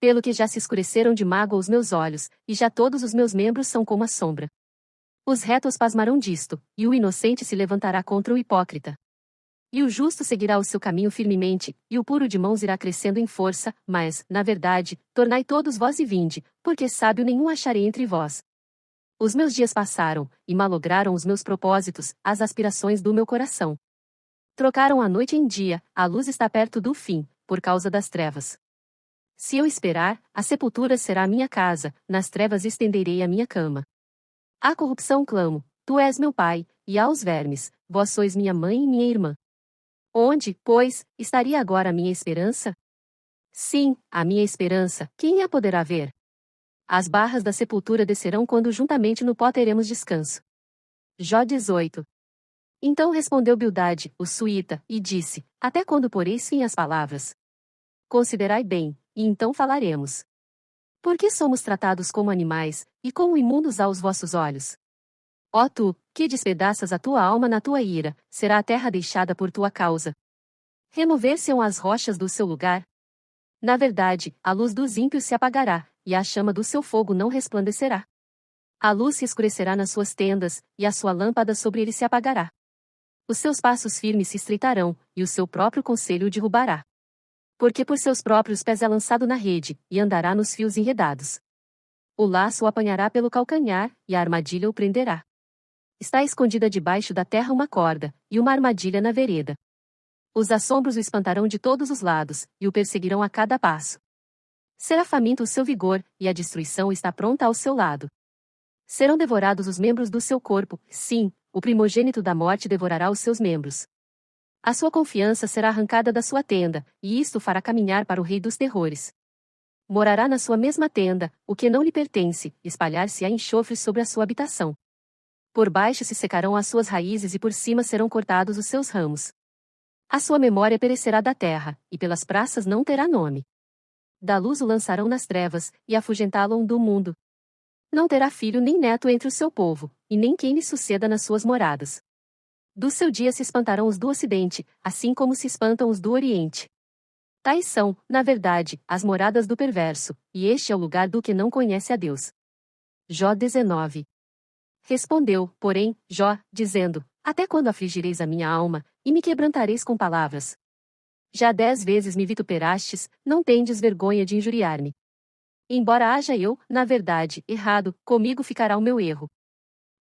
Pelo que já se escureceram de mágoa os meus olhos, e já todos os meus membros são como a sombra. Os retos pasmarão disto, e o inocente se levantará contra o hipócrita. E o justo seguirá o seu caminho firmemente, e o puro de mãos irá crescendo em força, mas, na verdade, tornai todos vós e vinde, porque sábio nenhum acharei entre vós. Os meus dias passaram, e malograram os meus propósitos, as aspirações do meu coração. Trocaram a noite em dia, a luz está perto do fim, por causa das trevas. Se eu esperar, a sepultura será a minha casa, nas trevas estenderei a minha cama. À corrupção clamo, tu és meu pai, e aos vermes, vós sois minha mãe e minha irmã. Onde, pois, estaria agora a minha esperança? Sim, a minha esperança, quem a poderá ver? As barras da sepultura descerão quando juntamente no pó teremos descanso. Jó 18. Então respondeu Bildade, o suíta, e disse, até quando poreis fim às palavras? Considerai bem, e então falaremos. Por que somos tratados como animais, e como imundos aos vossos olhos? Ó tu, que despedaças a tua alma na tua ira, será a terra deixada por tua causa. Remover-se-ão as rochas do seu lugar? Na verdade, a luz dos ímpios se apagará, e a chama do seu fogo não resplandecerá. A luz se escurecerá nas suas tendas, e a sua lâmpada sobre ele se apagará. Os seus passos firmes se estreitarão, e o seu próprio conselho o derrubará. Porque por seus próprios pés é lançado na rede, e andará nos fios enredados. O laço o apanhará pelo calcanhar, e a armadilha o prenderá. Está escondida debaixo da terra uma corda, e uma armadilha na vereda. Os assombros o espantarão de todos os lados, e o perseguirão a cada passo. Será faminto o seu vigor, e a destruição está pronta ao seu lado. Serão devorados os membros do seu corpo, sim, o primogênito da morte devorará os seus membros. A sua confiança será arrancada da sua tenda, e isto o fará caminhar para o rei dos terrores. Morará na sua mesma tenda, o que não lhe pertence, espalhar-se-á enxofre sobre a sua habitação. Por baixo se secarão as suas raízes e por cima serão cortados os seus ramos. A sua memória perecerá da terra, e pelas praças não terá nome. Da luz o lançarão nas trevas, e afugentá-lo do mundo. Não terá filho nem neto entre o seu povo, e nem quem lhe suceda nas suas moradas. Do seu dia se espantarão os do ocidente, assim como se espantam os do oriente. Tais são, na verdade, as moradas do perverso, e este é o lugar do que não conhece a Deus. Jó 19. Respondeu, porém, Jó, dizendo, até quando afligireis a minha alma, e me quebrantareis com palavras? Já 10 vezes me vituperastes, não tendes vergonha de injuriar-me. Embora haja eu, na verdade, errado, comigo ficará o meu erro.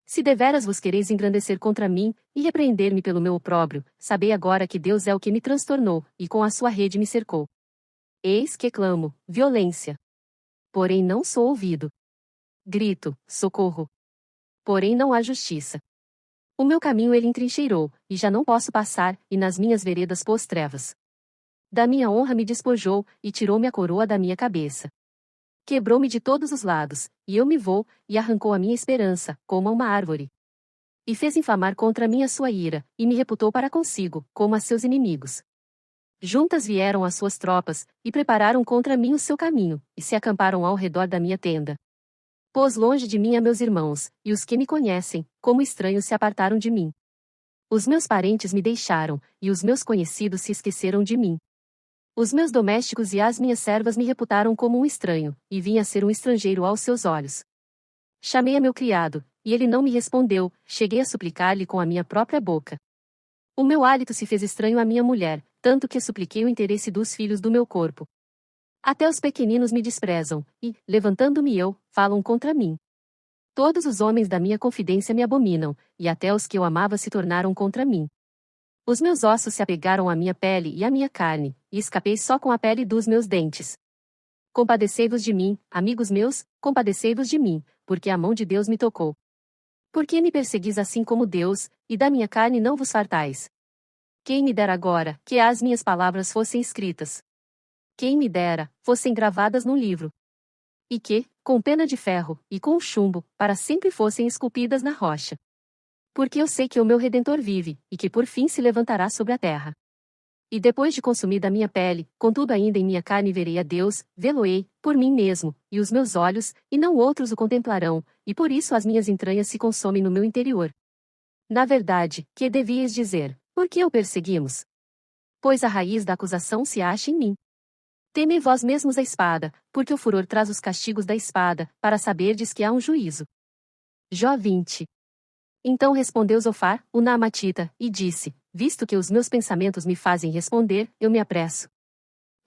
Se deveras vos quereis engrandecer contra mim, e repreender-me pelo meu opróbrio, sabei agora que Deus é o que me transtornou, e com a sua rede me cercou. Eis que clamo, violência. Porém não sou ouvido. Grito, socorro. Porém não há justiça. O meu caminho ele entrincheirou, e já não posso passar, e nas minhas veredas pôs trevas. Da minha honra me despojou, e tirou-me a coroa da minha cabeça. Quebrou-me de todos os lados, e eu me vou, e arrancou a minha esperança, como a uma árvore. E fez inflamar contra mim a sua ira, e me reputou para consigo, como a seus inimigos. Juntas vieram as suas tropas, e prepararam contra mim o seu caminho, e se acamparam ao redor da minha tenda. Pôs longe de mim a meus irmãos, e os que me conhecem, como estranhos se apartaram de mim. Os meus parentes me deixaram, e os meus conhecidos se esqueceram de mim. Os meus domésticos e as minhas servas me reputaram como um estranho, e vim a ser um estrangeiro aos seus olhos. Chamei a meu criado, e ele não me respondeu, cheguei a suplicar-lhe com a minha própria boca. O meu hálito se fez estranho à minha mulher, tanto que supliquei o interesse dos filhos do meu corpo. Até os pequeninos me desprezam, e, levantando-me eu, falam contra mim. Todos os homens da minha confidência me abominam, e até os que eu amava se tornaram contra mim. Os meus ossos se apegaram à minha pele e à minha carne, e escapei só com a pele dos meus dentes. Compadecei-vos de mim, amigos meus, compadecei-vos de mim, porque a mão de Deus me tocou. Por que me perseguis assim como Deus, e da minha carne não vos fartais? Quem me dera agora que as minhas palavras fossem escritas. Quem me dera fossem gravadas num livro. E que, com pena de ferro e com chumbo, para sempre fossem esculpidas na rocha. Porque eu sei que o meu Redentor vive, e que por fim se levantará sobre a terra. E depois de consumida a minha pele, contudo ainda em minha carne verei a Deus, vê-lo-ei, por mim mesmo, e os meus olhos, e não outros o contemplarão, e por isso as minhas entranhas se consomem no meu interior. Na verdade, que devíeis dizer, por que o perseguimos? Pois a raiz da acusação se acha em mim. Temei vós mesmos a espada, porque o furor traz os castigos da espada, para saberdes que há um juízo. Jó 20. Então respondeu Zofar, o Naamatita, e disse, visto que os meus pensamentos me fazem responder, eu me apresso.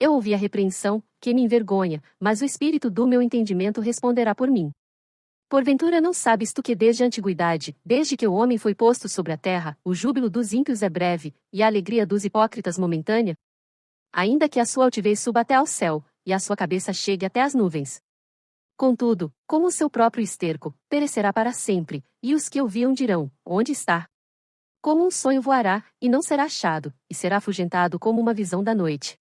Eu ouvi a repreensão, que me envergonha, mas o espírito do meu entendimento responderá por mim. Porventura não sabes tu que desde a antiguidade, desde que o homem foi posto sobre a terra, o júbilo dos ímpios é breve, e a alegria dos hipócritas momentânea? Ainda que a sua altivez suba até ao céu, e a sua cabeça chegue até as nuvens. Contudo, como o seu próprio esterco, perecerá para sempre, e os que o viam dirão, onde está? Como um sonho voará, e não será achado, e será afugentado como uma visão da noite.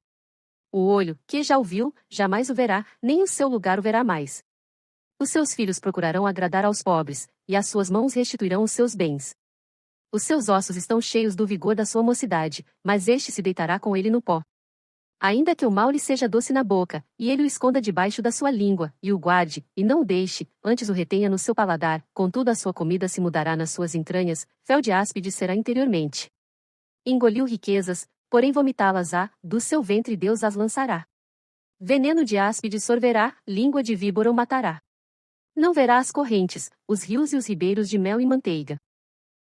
O olho, que já o viu, jamais o verá, nem o seu lugar o verá mais. Os seus filhos procurarão agradar aos pobres, e as suas mãos restituirão os seus bens. Os seus ossos estão cheios do vigor da sua mocidade, mas este se deitará com ele no pó. Ainda que o mal lhe seja doce na boca, e ele o esconda debaixo da sua língua, e o guarde, e não o deixe, antes o retenha no seu paladar, contudo a sua comida se mudará nas suas entranhas, fel de áspide será interiormente. Engoliu riquezas, porém vomitá-las-á, do seu ventre Deus as lançará. Veneno de áspide sorverá, língua de víbora o matará. Não verá as correntes, os rios e os ribeiros de mel e manteiga.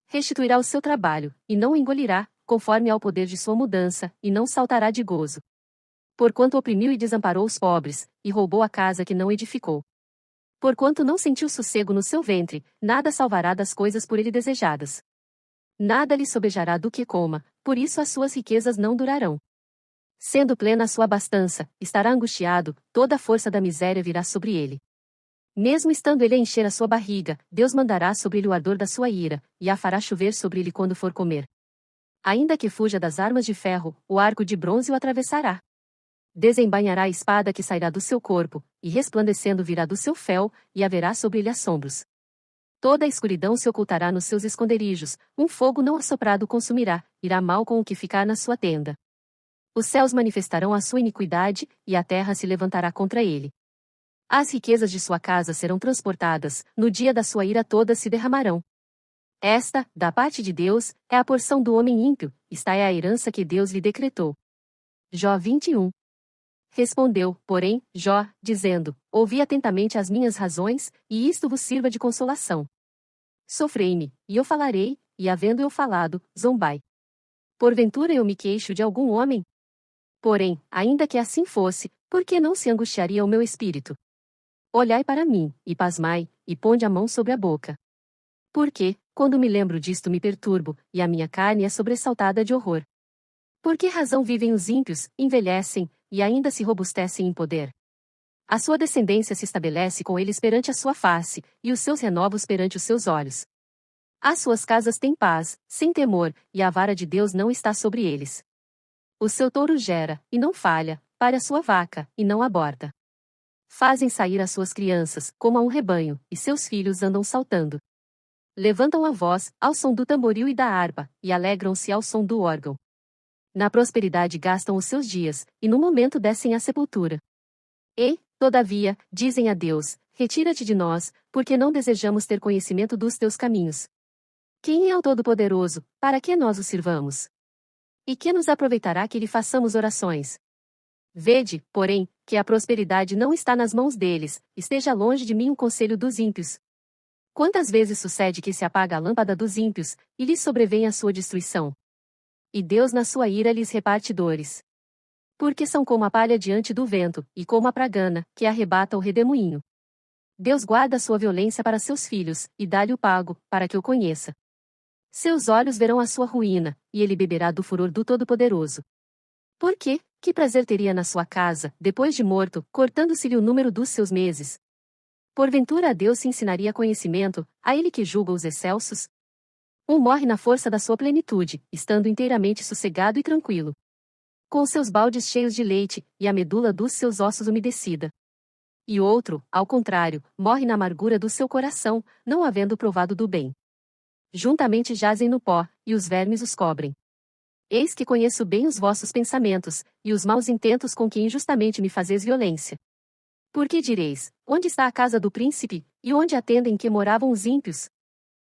Restituirá o seu trabalho, e não o engolirá, conforme ao poder de sua mudança, e não saltará de gozo. Porquanto oprimiu e desamparou os pobres, e roubou a casa que não edificou. Porquanto não sentiu sossego no seu ventre, nada salvará das coisas por ele desejadas. Nada lhe sobejará do que coma, por isso as suas riquezas não durarão. Sendo plena a sua abastança, estará angustiado, toda a força da miséria virá sobre ele. Mesmo estando ele a encher a sua barriga, Deus mandará sobre ele o ardor da sua ira, e a fará chover sobre ele quando for comer. Ainda que fuja das armas de ferro, o arco de bronze o atravessará. Desembainhará a espada que sairá do seu corpo, e resplandecendo virá do seu fel, e haverá sobre ele assombros. Toda a escuridão se ocultará nos seus esconderijos, um fogo não assoprado o consumirá, irá mal com o que ficar na sua tenda. Os céus manifestarão a sua iniquidade, e a terra se levantará contra ele. As riquezas de sua casa serão transportadas, no dia da sua ira todas se derramarão. Esta, da parte de Deus, é a porção do homem ímpio, esta é a herança que Deus lhe decretou. Jó 21. Respondeu, porém, Jó, dizendo, ouvi atentamente as minhas razões, e isto vos sirva de consolação. Sofrei-me, e eu falarei, e havendo eu falado, zombai. Porventura eu me queixo de algum homem? Porém, ainda que assim fosse, por que não se angustiaria o meu espírito? Olhai para mim, e pasmai, e ponde a mão sobre a boca. Porque, quando me lembro disto me perturbo, e a minha carne é sobressaltada de horror. Por que razão vivem os ímpios, envelhecem, e ainda se robustecem em poder? A sua descendência se estabelece com eles perante a sua face, e os seus renovos perante os seus olhos. As suas casas têm paz, sem temor, e a vara de Deus não está sobre eles. O seu touro gera, e não falha, para a sua vaca, e não aborta. Fazem sair as suas crianças, como a um rebanho, e seus filhos andam saltando. Levantam a voz, ao som do tamboril e da harpa, e alegram-se ao som do órgão. Na prosperidade gastam os seus dias, e no momento descem à sepultura. E, todavia, dizem a Deus, retira-te de nós, porque não desejamos ter conhecimento dos teus caminhos. Quem é o Todo-Poderoso, para que nós o sirvamos? E que nos aproveitará que lhe façamos orações? Vede, porém, que a prosperidade não está nas mãos deles, esteja longe de mim o conselho dos ímpios. Quantas vezes sucede que se apaga a lâmpada dos ímpios, e lhes sobrevém a sua destruição? E Deus na sua ira lhes reparte dores. Porque são como a palha diante do vento, e como a pragana, que arrebata o redemoinho. Deus guarda a sua violência para seus filhos, e dá-lhe o pago, para que o conheça. Seus olhos verão a sua ruína, e ele beberá do furor do Todo-Poderoso. Por quê? Que prazer teria na sua casa, depois de morto, cortando-se-lhe o número dos seus meses? Porventura a Deus se ensinaria conhecimento, a ele que julga os excelsos? Um morre na força da sua plenitude, estando inteiramente sossegado e tranquilo, com seus baldes cheios de leite, e a medula dos seus ossos umedecida. E outro, ao contrário, morre na amargura do seu coração, não havendo provado do bem. Juntamente jazem no pó, e os vermes os cobrem. Eis que conheço bem os vossos pensamentos, e os maus intentos com que injustamente me fazeis violência. Porque direis, onde está a casa do príncipe, e onde a tenda em que moravam os ímpios?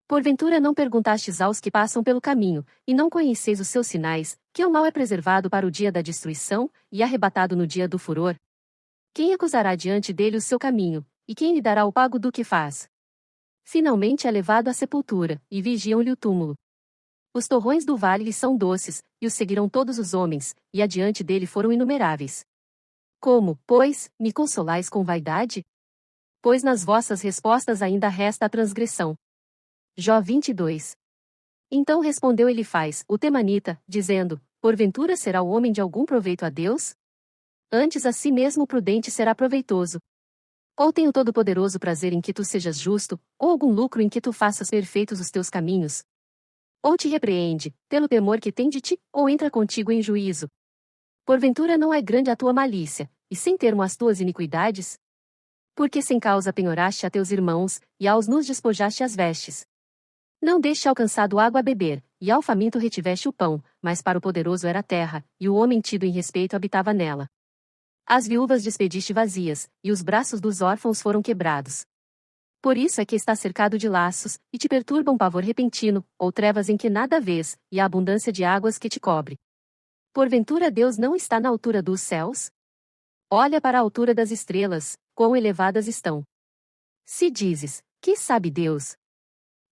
Porventura não perguntastes aos que passam pelo caminho, e não conheceis os seus sinais, que o mal é preservado para o dia da destruição, e arrebatado no dia do furor? Quem acusará diante dele o seu caminho, e quem lhe dará o pago do que faz? Finalmente é levado à sepultura, e vigiam-lhe o túmulo. Os torrões do vale lhe são doces, e os seguirão todos os homens, e adiante dele foram inumeráveis. Como, pois, me consolais com vaidade? Pois nas vossas respostas ainda resta a transgressão. Jó 22. Então respondeu Elifaz, o temanita, dizendo, porventura será o homem de algum proveito a Deus? Antes a si mesmo prudente será proveitoso. Ou tem o Todo-Poderoso prazer em que tu sejas justo, ou algum lucro em que tu faças perfeitos os teus caminhos? Ou te repreende, pelo temor que tem de ti, ou entra contigo em juízo? Porventura não é grande a tua malícia, e sem termo as tuas iniquidades? Porque sem causa penhoraste a teus irmãos, e aos nus despojaste as vestes. Não deixe ao cansado água a beber, e ao faminto retiveste o pão, mas para o poderoso era a terra, e o homem tido em respeito habitava nela. As viúvas despediste vazias, e os braços dos órfãos foram quebrados. Por isso é que está cercado de laços, e te perturba um pavor repentino, ou trevas em que nada vês, e a abundância de águas que te cobre. Porventura Deus não está na altura dos céus? Olha para a altura das estrelas, quão elevadas estão. Se dizes, que sabe Deus?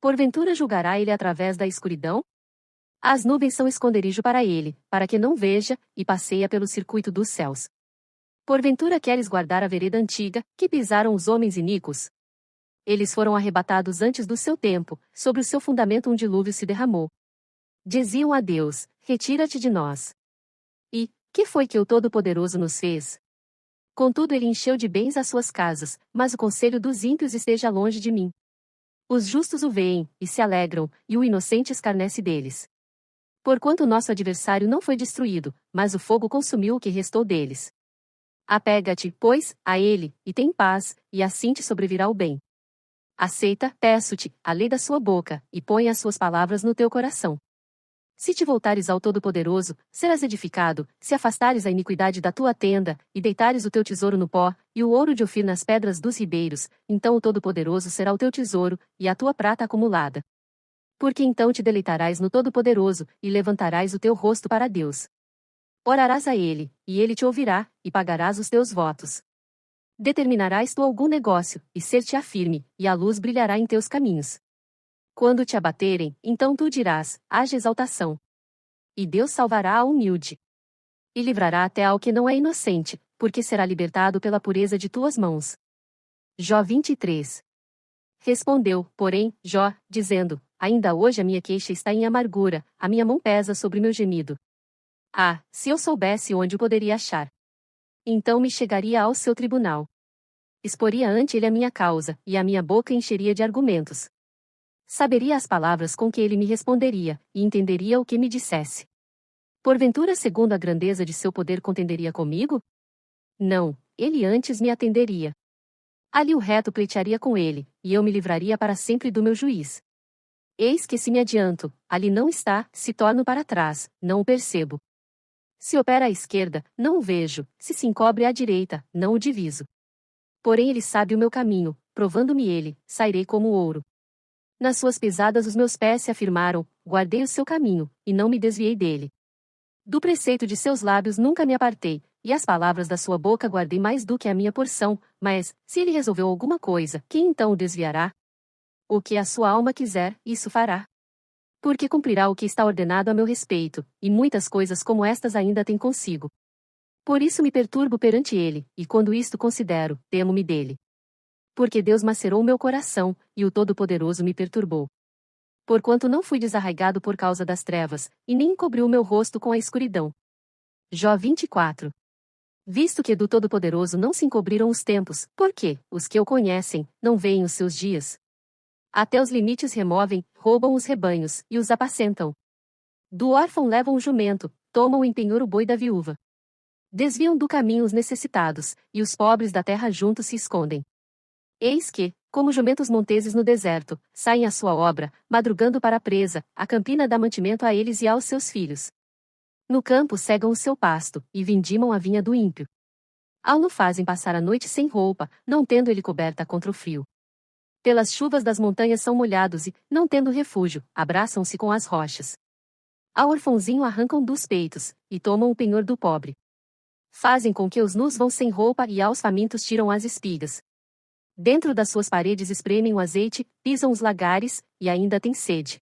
Porventura julgará ele através da escuridão? As nuvens são esconderijo para ele, para que não veja, e passeia pelo circuito dos céus. Porventura queres guardar a vereda antiga, que pisaram os homens iníquos? Eles foram arrebatados antes do seu tempo, sobre o seu fundamento um dilúvio se derramou. Diziam a Deus, retira-te de nós. E, que foi que o Todo-Poderoso nos fez? Contudo ele encheu de bens as suas casas, mas o conselho dos ímpios esteja longe de mim. Os justos o veem, e se alegram, e o inocente escarnece deles. Porquanto nosso adversário não foi destruído, mas o fogo consumiu o que restou deles. Apega-te, pois, a ele, e tem paz, e assim te sobrevirá o bem. Aceita, peço-te, a lei da sua boca, e põe as suas palavras no teu coração. Se te voltares ao Todo-Poderoso, serás edificado, se afastares a iniquidade da tua tenda, e deitares o teu tesouro no pó, e o ouro de Ofir nas pedras dos ribeiros, então o Todo-Poderoso será o teu tesouro, e a tua prata acumulada. Porque então te deleitarás no Todo-Poderoso, e levantarás o teu rosto para Deus. Orarás a ele, e ele te ouvirá, e pagarás os teus votos. Determinarás tu algum negócio, e ser-te-á firme, e a luz brilhará em teus caminhos. Quando te abaterem, então tu dirás, haja exaltação. E Deus salvará a humilde. E livrará até ao que não é inocente, porque será libertado pela pureza de tuas mãos. Jó 23. Respondeu, porém, Jó, dizendo, ainda hoje a minha queixa está em amargura, a minha mão pesa sobre meu gemido. Ah, se eu soubesse onde o poderia achar! Então me chegaria ao seu tribunal. Exporia ante ele a minha causa, e a minha boca encheria de argumentos. Saberia as palavras com que ele me responderia, e entenderia o que me dissesse. Porventura, segundo a grandeza de seu poder, contenderia comigo? Não, ele antes me atenderia. Ali o reto pleitearia com ele, e eu me livraria para sempre do meu juiz. Eis que se me adianto, ali não está, se torno para trás, não o percebo. Se opera à esquerda, não o vejo, se encobre à direita, não o diviso. Porém ele sabe o meu caminho, provando-me ele, sairei como ouro. Nas suas pisadas os meus pés se afirmaram, guardei o seu caminho, e não me desviei dele. Do preceito de seus lábios nunca me apartei, e as palavras da sua boca guardei mais do que a minha porção, mas, se ele resolveu alguma coisa, quem então o desviará? O que a sua alma quiser, isso fará. Porque cumprirá o que está ordenado a meu respeito, e muitas coisas como estas ainda tem consigo. Por isso me perturbo perante ele, e quando isto considero, temo-me dele. Porque Deus macerou meu coração, e o Todo-Poderoso me perturbou. Porquanto não fui desarraigado por causa das trevas, e nem encobriu meu rosto com a escuridão. Jó 24. Visto que do Todo-Poderoso não se encobriram os tempos, porque, os que o conhecem, não veem os seus dias. Até os limites removem, roubam os rebanhos, e os apacentam. Do órfão levam o jumento, tomam em penhor o boi da viúva. Desviam do caminho os necessitados, e os pobres da terra juntos se escondem. Eis que, como jumentos monteses no deserto, saem à sua obra, madrugando para a presa, a campina dá mantimento a eles e aos seus filhos. No campo cegam o seu pasto, e vindimam a vinha do ímpio. Ao-no fazem passar a noite sem roupa, não tendo ele coberta contra o frio. Pelas chuvas das montanhas são molhados e, não tendo refúgio, abraçam-se com as rochas. Ao orfãozinho arrancam dos peitos, e tomam o penhor do pobre. Fazem com que os nus vão sem roupa e aos famintos tiram as espigas. Dentro das suas paredes espremem o azeite, pisam os lagares, e ainda têm sede.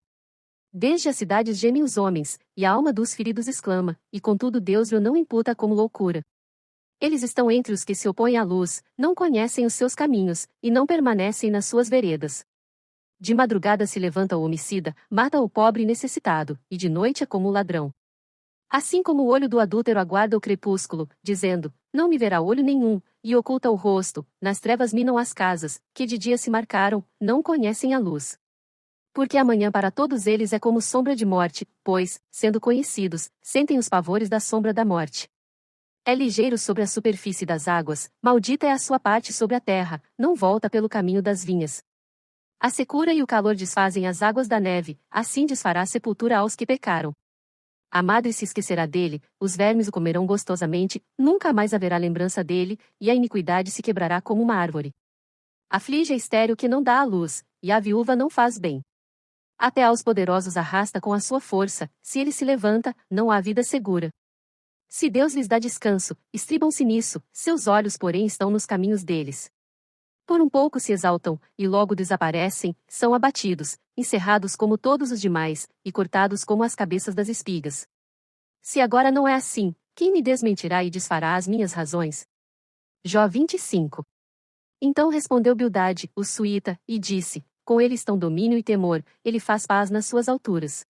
Desde as cidades gemem os homens, e a alma dos feridos exclama, e contudo Deus lhe não imputa como loucura. Eles estão entre os que se opõem à luz, não conhecem os seus caminhos, e não permanecem nas suas veredas. De madrugada se levanta o homicida, mata o pobre e necessitado, e de noite é como o ladrão. Assim como o olho do adúltero aguarda o crepúsculo, dizendo, não me verá olho nenhum, e oculta o rosto, nas trevas minam as casas, que de dia se marcaram, não conhecem a luz. Porque amanhã para todos eles é como sombra de morte, pois, sendo conhecidos, sentem os pavores da sombra da morte. É ligeiro sobre a superfície das águas, maldita é a sua parte sobre a terra, não volta pelo caminho das vinhas. A secura e o calor desfazem as águas da neve, assim desfará a sepultura aos que pecaram. A madre se esquecerá dele, os vermes o comerão gostosamente, nunca mais haverá lembrança dele, e a iniquidade se quebrará como uma árvore. Aflige a estéril que não dá à luz, e a viúva não faz bem. Até aos poderosos arrasta com a sua força, se ele se levanta, não há vida segura. Se Deus lhes dá descanso, estribam-se nisso, seus olhos porém estão nos caminhos deles. Por um pouco se exaltam, e logo desaparecem, são abatidos, encerrados como todos os demais, e cortados como as cabeças das espigas. Se agora não é assim, quem me desmentirá e desfará as minhas razões? Jó 25. Então respondeu Bildade, o suíta, e disse, com ele estão domínio e temor, ele faz paz nas suas alturas.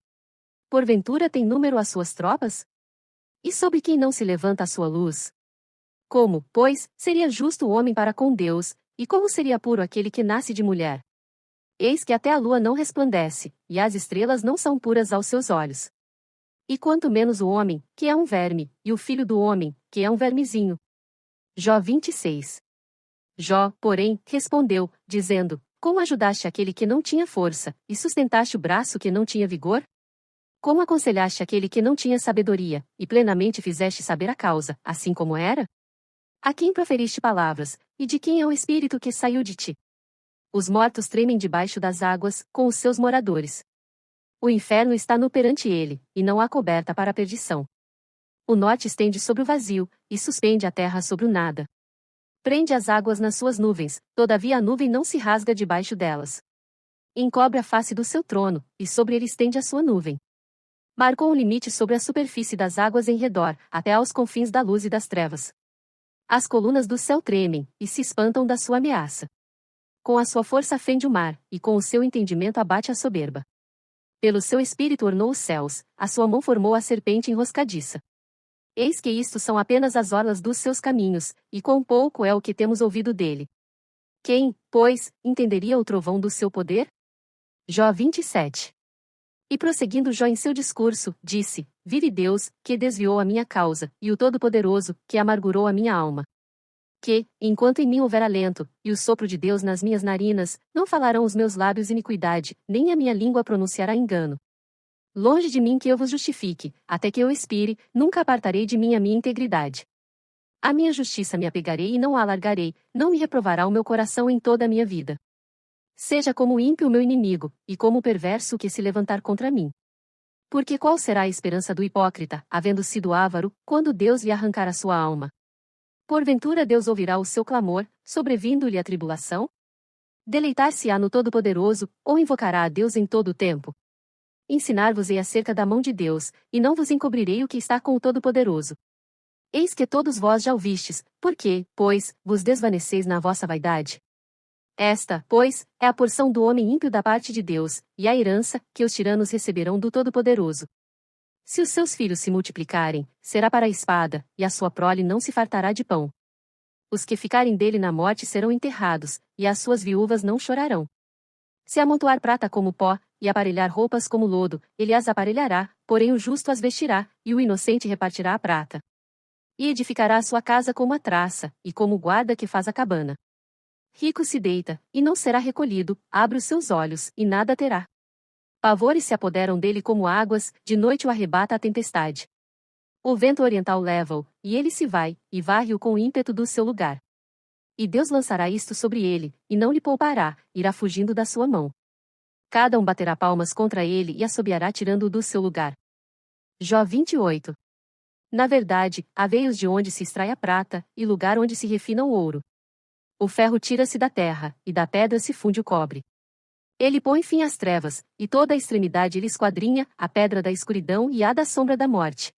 Porventura tem número as suas tropas? E sobre quem não se levanta a sua luz? Como, pois, seria justo o homem para com Deus, e como seria puro aquele que nasce de mulher? Eis que até a lua não resplandece, e as estrelas não são puras aos seus olhos. E quanto menos o homem, que é um verme, e o filho do homem, que é um vermezinho. Jó 26. Jó, porém, respondeu, dizendo, como ajudaste aquele que não tinha força, e sustentaste o braço que não tinha vigor? Como aconselhaste aquele que não tinha sabedoria, e plenamente fizeste saber a causa, assim como era? A quem proferiste palavras, e de quem é o espírito que saiu de ti? Os mortos tremem debaixo das águas, com os seus moradores. O inferno está nu perante ele, e não há coberta para a perdição. O norte estende sobre o vazio, e suspende a terra sobre o nada. Prende as águas nas suas nuvens, todavia a nuvem não se rasga debaixo delas. Encobre a face do seu trono, e sobre ele estende a sua nuvem. Marcou um limite sobre a superfície das águas em redor, até aos confins da luz e das trevas. As colunas do céu tremem, e se espantam da sua ameaça. Com a sua força fende o mar, e com o seu entendimento abate a soberba. Pelo seu espírito ornou os céus, a sua mão formou a serpente enroscadiça. Eis que isto são apenas as orlas dos seus caminhos, e quão pouco é o que temos ouvido dele. Quem, pois, entenderia o trovão do seu poder? Jó 27. E prosseguindo Jó em seu discurso, disse, vive Deus, que desviou a minha causa, e o Todo-Poderoso, que amargurou a minha alma. Que, enquanto em mim houver alento, e o sopro de Deus nas minhas narinas, não falarão os meus lábios iniquidade, nem a minha língua pronunciará engano. Longe de mim que eu vos justifique, até que eu expire, nunca apartarei de mim a minha integridade. A minha justiça me apegarei e não a alargarei, não me reprovará o meu coração em toda a minha vida. Seja como o ímpio o meu inimigo, e como o perverso o que se levantar contra mim. Porque qual será a esperança do hipócrita, havendo sido avaro, quando Deus lhe arrancar a sua alma? Porventura Deus ouvirá o seu clamor, sobrevindo-lhe a tribulação? Deleitar-se-á no Todo-Poderoso, ou invocará a Deus em todo o tempo? Ensinar-vos-ei acerca da mão de Deus, e não vos encobrirei o que está com o Todo-Poderoso. Eis que todos vós já ouvistes, porque, pois, vos desvaneceis na vossa vaidade. Esta, pois, é a porção do homem ímpio da parte de Deus, e a herança, que os tiranos receberão do Todo-Poderoso. Se os seus filhos se multiplicarem, será para a espada, e a sua prole não se fartará de pão. Os que ficarem dele na morte serão enterrados, e as suas viúvas não chorarão. Se amontoar prata como pó, e aparelhar roupas como lodo, ele as aparelhará, porém o justo as vestirá, e o inocente repartirá a prata. E edificará a sua casa como a traça, e como o guarda que faz a cabana. Rico se deita, e não será recolhido, abre os seus olhos, e nada terá. Pavores se apoderam dele como águas, de noite o arrebata a tempestade. O vento oriental leva-o, e ele se vai, e varre-o com o ímpeto do seu lugar. E Deus lançará isto sobre ele, e não lhe poupará, irá fugindo da sua mão. Cada um baterá palmas contra ele e assobiará tirando-o do seu lugar. Jó 28. Na verdade, há veios de onde se extrai a prata, e lugar onde se refina o ouro. O ferro tira-se da terra, e da pedra se funde o cobre. Ele põe fim às trevas, e toda a extremidade ele esquadrinha, a pedra da escuridão e a da sombra da morte.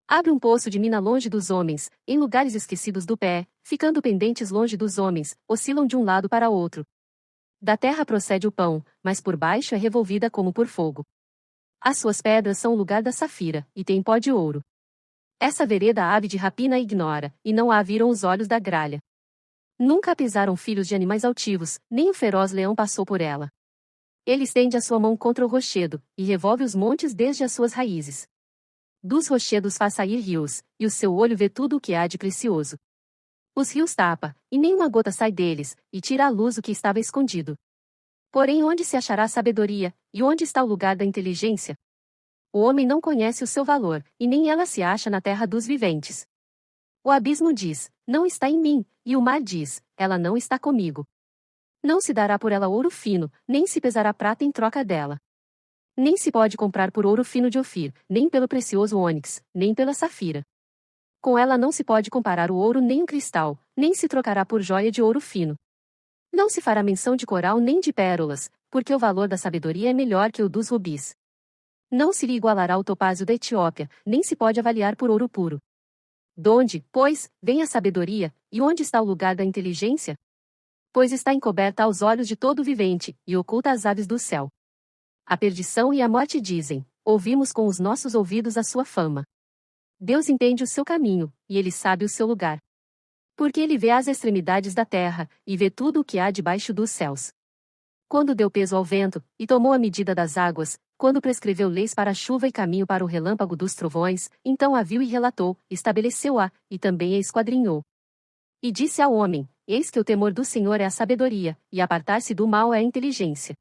Abre um poço de mina longe dos homens, em lugares esquecidos do pé, ficando pendentes longe dos homens, oscilam de um lado para outro. Da terra procede o pão, mas por baixo é revolvida como por fogo. As suas pedras são o lugar da safira, e tem pó de ouro. Essa vereda a ave de rapina ignora, e não a viram os olhos da gralha. Nunca a pisaram filhos de animais altivos, nem o feroz leão passou por ela. Ele estende a sua mão contra o rochedo, e revolve os montes desde as suas raízes. Dos rochedos faz sair rios, e o seu olho vê tudo o que há de precioso. Os rios tapa, e nenhuma gota sai deles, e tira à luz o que estava escondido. Porém onde se achará sabedoria, e onde está o lugar da inteligência? O homem não conhece o seu valor, e nem ela se acha na terra dos viventes. O abismo diz, não está em mim, e o mar diz, ela não está comigo. Não se dará por ela ouro fino, nem se pesará prata em troca dela. Nem se pode comprar por ouro fino de Ofir, nem pelo precioso ônix, nem pela safira. Com ela não se pode comparar o ouro nem o cristal, nem se trocará por joia de ouro fino. Não se fará menção de coral nem de pérolas, porque o valor da sabedoria é melhor que o dos rubis. Não se lhe igualará o topázio da Etiópia, nem se pode avaliar por ouro puro. Donde, pois, vem a sabedoria, e onde está o lugar da inteligência? Pois está encoberta aos olhos de todo vivente, e oculta às aves do céu. A perdição e a morte dizem, ouvimos com os nossos ouvidos a sua fama. Deus entende o seu caminho, e ele sabe o seu lugar. Porque ele vê as extremidades da terra, e vê tudo o que há debaixo dos céus. Quando deu peso ao vento, e tomou a medida das águas, quando prescreveu leis para a chuva e caminho para o relâmpago dos trovões, então a viu e relatou, estabeleceu-a, e também a esquadrinhou. E disse ao homem, eis que o temor do Senhor é a sabedoria, e apartar-se do mal é a inteligência.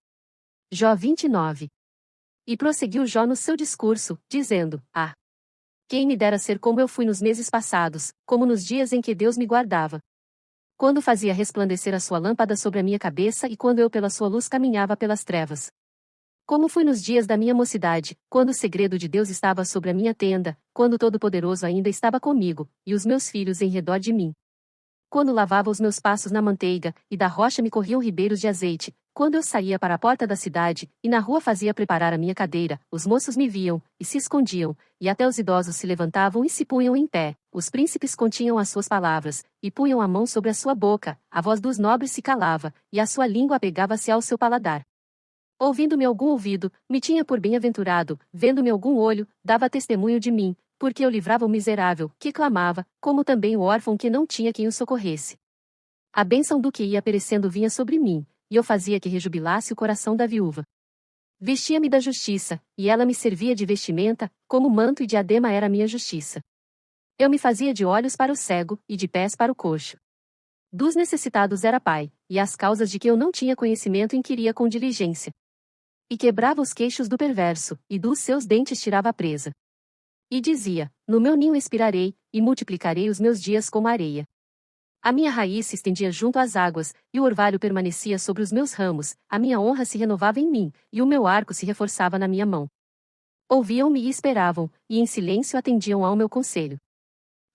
Jó 29. E prosseguiu Jó no seu discurso, dizendo, quem me dera ser como eu fui nos meses passados, como nos dias em que Deus me guardava. Quando fazia resplandecer a sua lâmpada sobre a minha cabeça e quando eu pela sua luz caminhava pelas trevas. Como fui nos dias da minha mocidade, quando o segredo de Deus estava sobre a minha tenda, quando o Todo-Poderoso ainda estava comigo, e os meus filhos em redor de mim. Quando lavava os meus passos na manteiga, e da rocha me corriam ribeiros de azeite, quando eu saía para a porta da cidade, e na rua fazia preparar a minha cadeira, os moços me viam, e se escondiam, e até os idosos se levantavam e se punham em pé, os príncipes continham as suas palavras, e punham a mão sobre a sua boca, a voz dos nobres se calava, e a sua língua apegava-se ao seu paladar. Ouvindo-me algum ouvido, me tinha por bem-aventurado, vendo-me algum olho, dava testemunho de mim, porque eu livrava o miserável, que clamava, como também o órfão que não tinha quem o socorresse. A bênção do que ia perecendo vinha sobre mim, e eu fazia que rejubilasse o coração da viúva. Vestia-me da justiça, e ela me servia de vestimenta, como manto e diadema era minha justiça. Eu me fazia de olhos para o cego, e de pés para o coxo. Dos necessitados era pai, e as causas de que eu não tinha conhecimento inquiria com diligência. E quebrava os queixos do perverso, e dos seus dentes tirava a presa. E dizia, no meu ninho expirarei, e multiplicarei os meus dias como a areia. A minha raiz se estendia junto às águas, e o orvalho permanecia sobre os meus ramos, a minha honra se renovava em mim, e o meu arco se reforçava na minha mão. Ouviam-me e esperavam, e em silêncio atendiam ao meu conselho.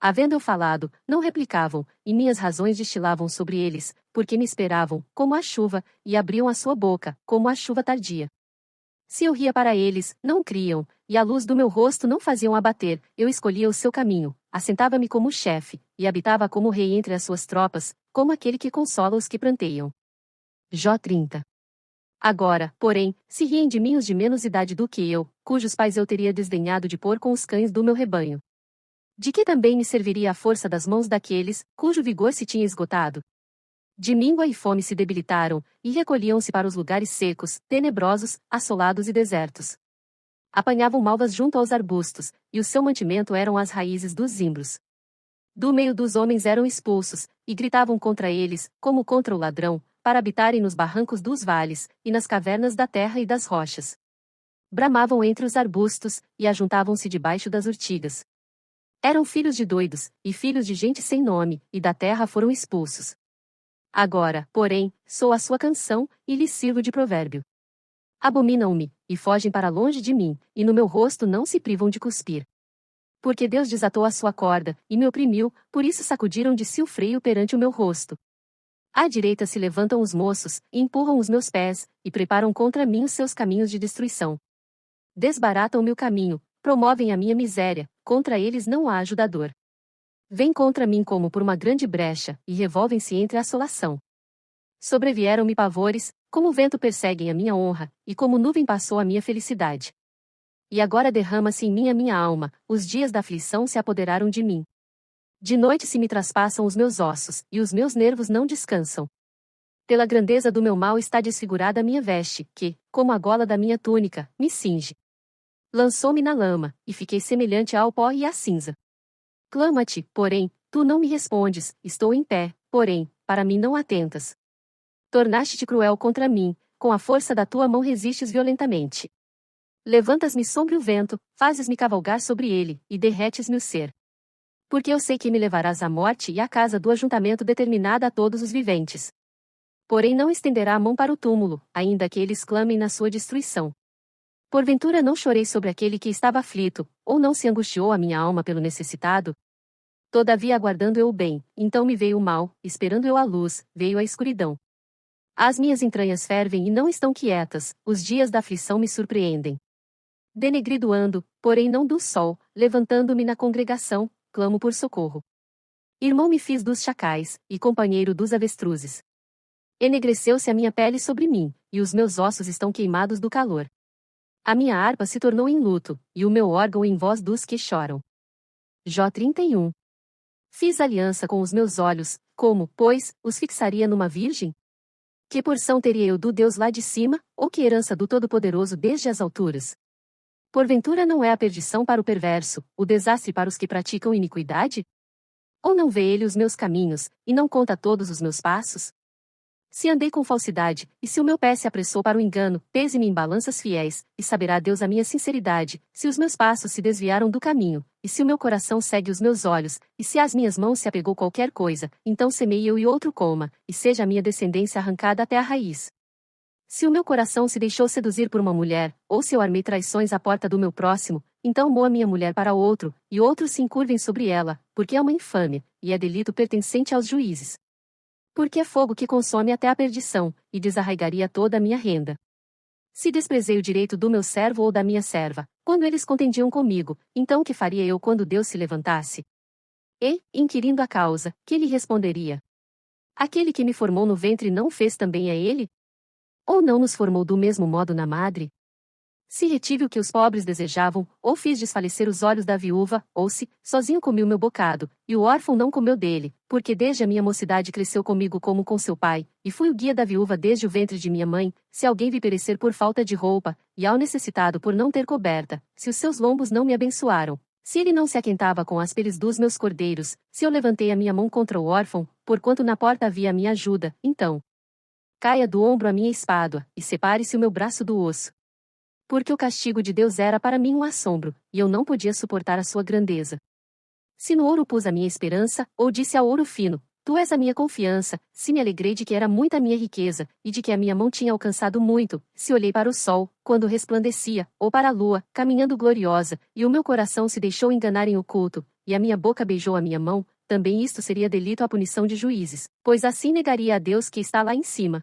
Havendo eu falado, não replicavam, e minhas razões destilavam sobre eles, porque me esperavam, como a chuva, e abriam a sua boca, como a chuva tardia. Se eu ria para eles, não criam, e a luz do meu rosto não faziam abater, eu escolhia o seu caminho, assentava-me como chefe, e habitava como rei entre as suas tropas, como aquele que consola os que pranteiam. Jó 30. Agora, porém, se riem de mim os de menos idade do que eu, cujos pais eu teria desdenhado de pôr com os cães do meu rebanho. De que também me serviria a força das mãos daqueles, cujo vigor se tinha esgotado? De míngua e fome se debilitaram, e recolhiam-se para os lugares secos, tenebrosos, assolados e desertos. Apanhavam malvas junto aos arbustos, e o seu mantimento eram as raízes dos zimbros. Do meio dos homens eram expulsos, e gritavam contra eles, como contra o ladrão, para habitarem nos barrancos dos vales, e nas cavernas da terra e das rochas. Bramavam entre os arbustos, e ajuntavam-se debaixo das urtigas. Eram filhos de doidos, e filhos de gente sem nome, e da terra foram expulsos. Agora, porém, sou a sua canção, e lhes sirvo de provérbio. Abominam-me, e fogem para longe de mim, e no meu rosto não se privam de cuspir. Porque Deus desatou a sua corda, e me oprimiu, por isso sacudiram de si o freio perante o meu rosto. À direita se levantam os moços, e empurram os meus pés, e preparam contra mim os seus caminhos de destruição. Desbaratam-me o caminho, promovem a minha miséria, contra eles não há ajudador. Vêm contra mim como por uma grande brecha, e revolvem-se entre a assolação. Sobrevieram-me pavores, como o vento perseguem a minha honra, e como nuvem passou a minha felicidade. E agora derrama-se em mim a minha alma, os dias da aflição se apoderaram de mim. De noite se me traspassam os meus ossos, e os meus nervos não descansam. Pela grandeza do meu mal está desfigurada a minha veste, que, como a gola da minha túnica, me cinge. Lançou-me na lama, e fiquei semelhante ao pó e à cinza. Clama-te, porém, tu não me respondes, estou em pé, porém, para mim não atentas. Tornaste-te cruel contra mim, com a força da tua mão resistes violentamente. Levantas-me sobre o vento, fazes-me cavalgar sobre ele, e derretes-me o ser. Porque eu sei que me levarás à morte e à casa do ajuntamento determinada a todos os viventes. Porém não estenderá a mão para o túmulo, ainda que eles clamem na sua destruição. Porventura não chorei sobre aquele que estava aflito, ou não se angustiou a minha alma pelo necessitado? Todavia aguardando eu o bem, então me veio o mal, esperando eu a luz, veio a escuridão. As minhas entranhas fervem e não estão quietas, os dias da aflição me surpreendem. Denegrido ando, porém não do sol, levantando-me na congregação, clamo por socorro. Irmão me fiz dos chacais, e companheiro dos avestruzes. Enegreceu-se a minha pele sobre mim, e os meus ossos estão queimados do calor. A minha harpa se tornou em luto, e o meu órgão em voz dos que choram. Jó 31. Fiz aliança com os meus olhos, como, pois, os fixaria numa virgem? Que porção teria eu do Deus lá de cima, ou que herança do Todo-Poderoso desde as alturas? Porventura não é a perdição para o perverso, o desastre para os que praticam iniquidade? Ou não vê ele os meus caminhos, e não conta todos os meus passos? Se andei com falsidade, e se o meu pé se apressou para o engano, pese-me em balanças fiéis, e saberá Deus a minha sinceridade, se os meus passos se desviaram do caminho, e se o meu coração segue os meus olhos, e se às minhas mãos se apegou qualquer coisa, então semeie eu e outro coma, e seja a minha descendência arrancada até a raiz. Se o meu coração se deixou seduzir por uma mulher, ou se eu armei traições à porta do meu próximo, então moa minha mulher para outro, e outros se encurvem sobre ela, porque é uma infâmia, e é delito pertencente aos juízes. Porque é fogo que consome até a perdição, e desarraigaria toda a minha renda. Se desprezei o direito do meu servo ou da minha serva, quando eles contendiam comigo, então o que faria eu quando Deus se levantasse? E, inquirindo a causa, que lhe responderia? Aquele que me formou no ventre não fez também a ele? Ou não nos formou do mesmo modo na madre? Se retive o que os pobres desejavam, ou fiz desfalecer os olhos da viúva, ou se, sozinho comi o meu bocado, e o órfão não comeu dele, porque desde a minha mocidade cresceu comigo como com seu pai, e fui o guia da viúva desde o ventre de minha mãe, se alguém vi perecer por falta de roupa, e ao necessitado por não ter coberta, se os seus lombos não me abençoaram, se ele não se aquentava com as peles dos meus cordeiros, se eu levantei a minha mão contra o órfão, porquanto na porta havia a minha ajuda, então caia do ombro a minha espádua, e separe-se o meu braço do osso. Porque o castigo de Deus era para mim um assombro, e eu não podia suportar a sua grandeza. Se no ouro pus a minha esperança, ou disse ao ouro fino, tu és a minha confiança, se me alegrei de que era muita a minha riqueza, e de que a minha mão tinha alcançado muito, se olhei para o sol, quando resplandecia, ou para a lua, caminhando gloriosa, e o meu coração se deixou enganar em oculto, e a minha boca beijou a minha mão, também isto seria delito à punição de juízes, pois assim negaria a Deus que está lá em cima.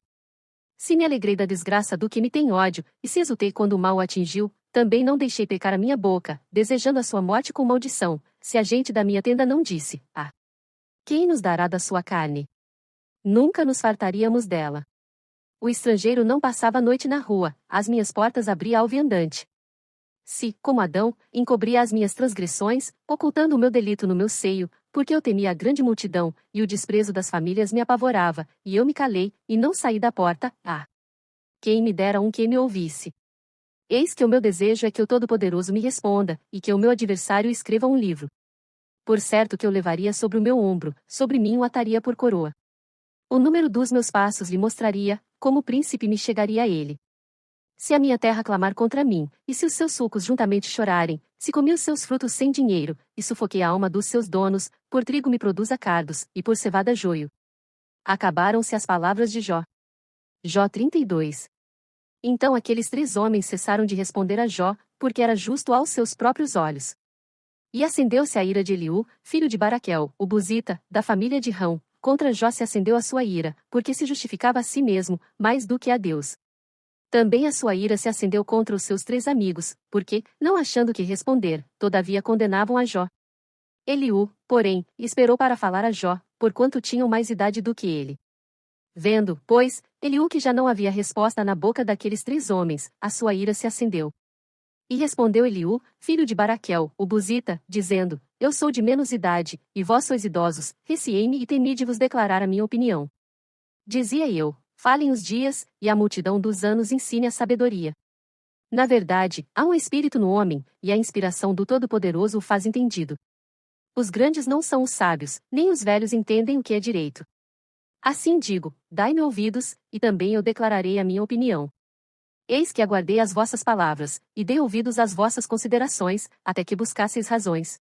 Se me alegrei da desgraça do que me tem ódio, e se exultei quando o mal o atingiu, também não deixei pecar a minha boca, desejando a sua morte com maldição, se a gente da minha tenda não disse, ah, quem nos dará da sua carne? Nunca nos fartaríamos dela. O estrangeiro não passava a noite na rua, as minhas portas abria ao viandante. Se, como Adão, encobria as minhas transgressões, ocultando o meu delito no meu seio, porque eu temia a grande multidão, e o desprezo das famílias me apavorava, e eu me calei, e não saí da porta, quem me dera que me ouvisse. Eis que o meu desejo é que o Todo-Poderoso me responda, e que o meu adversário escreva um livro. Por certo que eu levaria sobre o meu ombro, sobre mim o ataria por coroa. O número dos meus passos lhe mostraria, como príncipe me chegaria a ele. Se a minha terra clamar contra mim, e se os seus sulcos juntamente chorarem, se comi os seus frutos sem dinheiro, e sufoquei a alma dos seus donos, por trigo me produza cardos, e por cevada joio. Acabaram-se as palavras de Jó. Jó 32. Então aqueles 3 homens cessaram de responder a Jó, porque era justo aos seus próprios olhos. E acendeu-se a ira de Eliú, filho de Baraquel, o Buzita, da família de Rão, contra Jó se acendeu a sua ira, porque se justificava a si mesmo, mais do que a Deus. Também a sua ira se acendeu contra os seus 3 amigos, porque, não achando que responder, todavia condenavam a Jó. Eliú, porém, esperou para falar a Jó, porquanto tinham mais idade do que ele. Vendo, pois, Eliú que já não havia resposta na boca daqueles 3 homens, a sua ira se acendeu. E respondeu Eliú, filho de Baraquel, o Buzita, dizendo: Eu sou de menos idade, e vós sois idosos, receei-me e temi de vos declarar a minha opinião. Dizia eu: Falem os dias, e a multidão dos anos ensine a sabedoria. Na verdade, há um espírito no homem, e a inspiração do Todo-Poderoso o faz entendido. Os grandes não são os sábios, nem os velhos entendem o que é direito. Assim digo: dai-me ouvidos, e também eu declararei a minha opinião. Eis que aguardei as vossas palavras, e dei ouvidos às vossas considerações, até que buscasseis razões.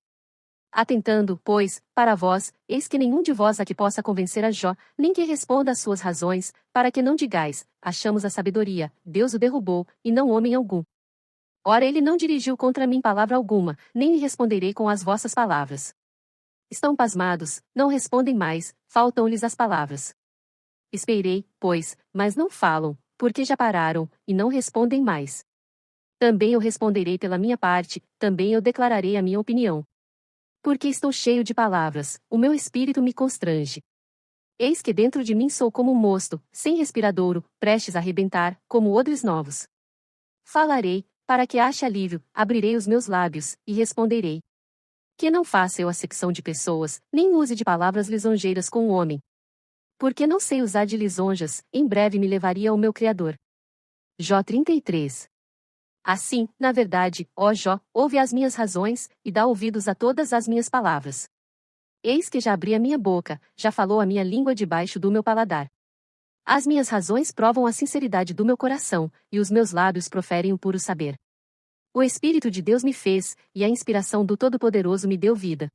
Atentando, pois, para vós, eis que nenhum de vós aqui possa convencer a Jó, nem que responda às suas razões, para que não digais: achamos a sabedoria, Deus o derrubou, e não homem algum. Ora ele não dirigiu contra mim palavra alguma, nem lhe responderei com as vossas palavras. Estão pasmados, não respondem mais, faltam-lhes as palavras. Esperei, pois, mas não falam, porque já pararam, e não respondem mais. Também eu responderei pela minha parte, também eu declararei a minha opinião. Porque estou cheio de palavras, o meu espírito me constrange. Eis que dentro de mim sou como um mosto, sem respiradouro, prestes a arrebentar, como odres novos. Falarei, para que ache alívio, abrirei os meus lábios, e responderei. Que não faça eu acepção de pessoas, nem use de palavras lisonjeiras com o homem. Porque não sei usar de lisonjas, em breve me levaria ao meu Criador. Jó 33. Assim, na verdade, ó Jó, ouve as minhas razões, e dá ouvidos a todas as minhas palavras. Eis que já abri a minha boca, já falou a minha língua debaixo do meu paladar. As minhas razões provam a sinceridade do meu coração, e os meus lábios proferem o puro saber. O Espírito de Deus me fez, e a inspiração do Todo-Poderoso me deu vida.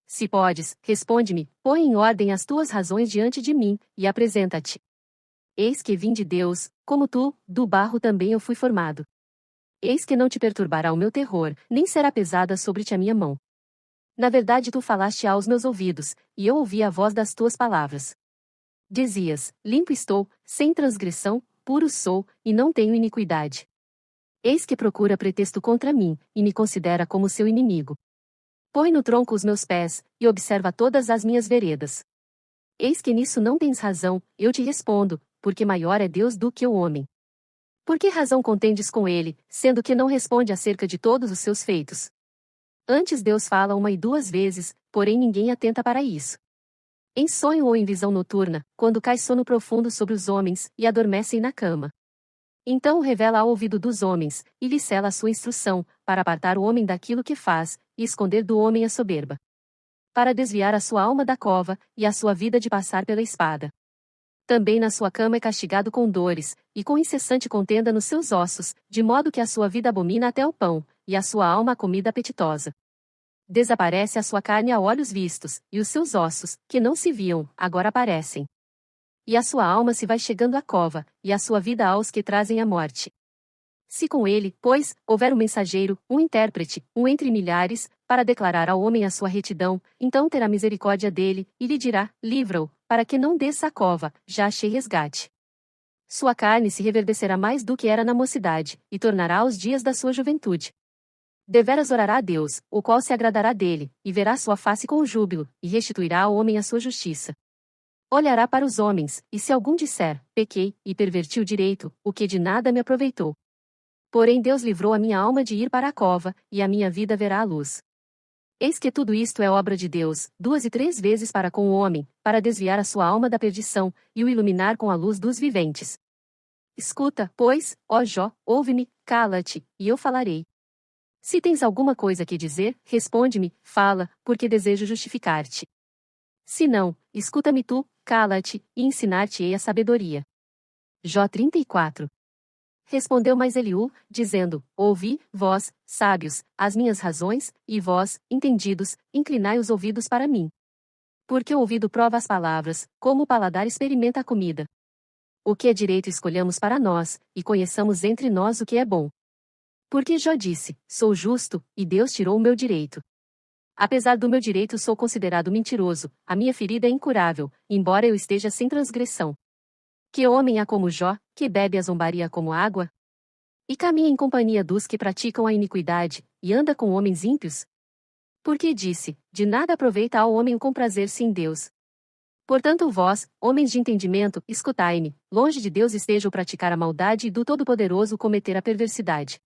Se podes, responde-me, põe em ordem as tuas razões diante de mim, e apresenta-te. Eis que vim de Deus, como tu, do barro também eu fui formado. Eis que não te perturbará o meu terror, nem será pesada sobre-te a minha mão. Na verdade tu falaste aos meus ouvidos, e eu ouvi a voz das tuas palavras. Dizias: limpo estou, sem transgressão, puro sou, e não tenho iniquidade. Eis que procura pretexto contra mim, e me considera como seu inimigo. Põe no tronco os meus pés, e observa todas as minhas veredas. Eis que nisso não tens razão, eu te respondo, porque maior é Deus do que o homem. Por que razão contendes com ele, sendo que não responde acerca de todos os seus feitos? Antes Deus fala 1 e 2 vezes, porém ninguém atenta para isso. Em sonho ou em visão noturna, quando cai sono profundo sobre os homens, e adormecem na cama. Então o revela ao ouvido dos homens, e lhe sela a sua instrução, para apartar o homem daquilo que faz, e esconder do homem a soberba. Para desviar a sua alma da cova, e a sua vida de passar pela espada. Também na sua cama é castigado com dores, e com incessante contenda nos seus ossos, de modo que a sua vida abomina até o pão, e a sua alma a comida apetitosa. Desaparece a sua carne a olhos vistos, e os seus ossos, que não se viam, agora aparecem. E a sua alma se vai chegando à cova, e a sua vida aos que trazem a morte. Se com ele, pois, houver um mensageiro, um intérprete, um entre milhares, para declarar ao homem a sua retidão, então terá misericórdia dele, e lhe dirá: livra-o, para que não desça a cova, já achei resgate. Sua carne se reverdecerá mais do que era na mocidade, e tornará aos dias da sua juventude. Deveras orará a Deus, o qual se agradará dele, e verá sua face com júbilo, e restituirá ao homem a sua justiça. Olhará para os homens, e se algum disser: pequei, e perverti o direito, o que de nada me aproveitou. Porém Deus livrou a minha alma de ir para a cova, e a minha vida verá a luz. Eis que tudo isto é obra de Deus, 2 e 3 vezes para com o homem, para desviar a sua alma da perdição, e o iluminar com a luz dos viventes. Escuta, pois, ó Jó, ouve-me, cala-te, e eu falarei. Se tens alguma coisa que dizer, responde-me, fala, porque desejo justificar-te. Se não, escuta-me tu, cala-te, e ensinar-te-ei a sabedoria. Jó 34. Respondeu mais Eliú, dizendo: Ouvi, vós, sábios, as minhas razões, e vós, entendidos, inclinai os ouvidos para mim. Porque o ouvido prova as palavras, como o paladar experimenta a comida. O que é direito escolhamos para nós, e conheçamos entre nós o que é bom. Porque Jó disse: Sou justo, e Deus tirou o meu direito. Apesar do meu direito sou considerado mentiroso, a minha ferida é incurável, embora eu esteja sem transgressão. Que homem há como Jó, que bebe a zombaria como água? E caminha em companhia dos que praticam a iniquidade, e anda com homens ímpios? Porque disse: De nada aproveita ao homem o comprazer-se em Deus. Portanto vós, homens de entendimento, escutai-me, longe de Deus esteja o praticar a maldade e do Todo-Poderoso cometer a perversidade.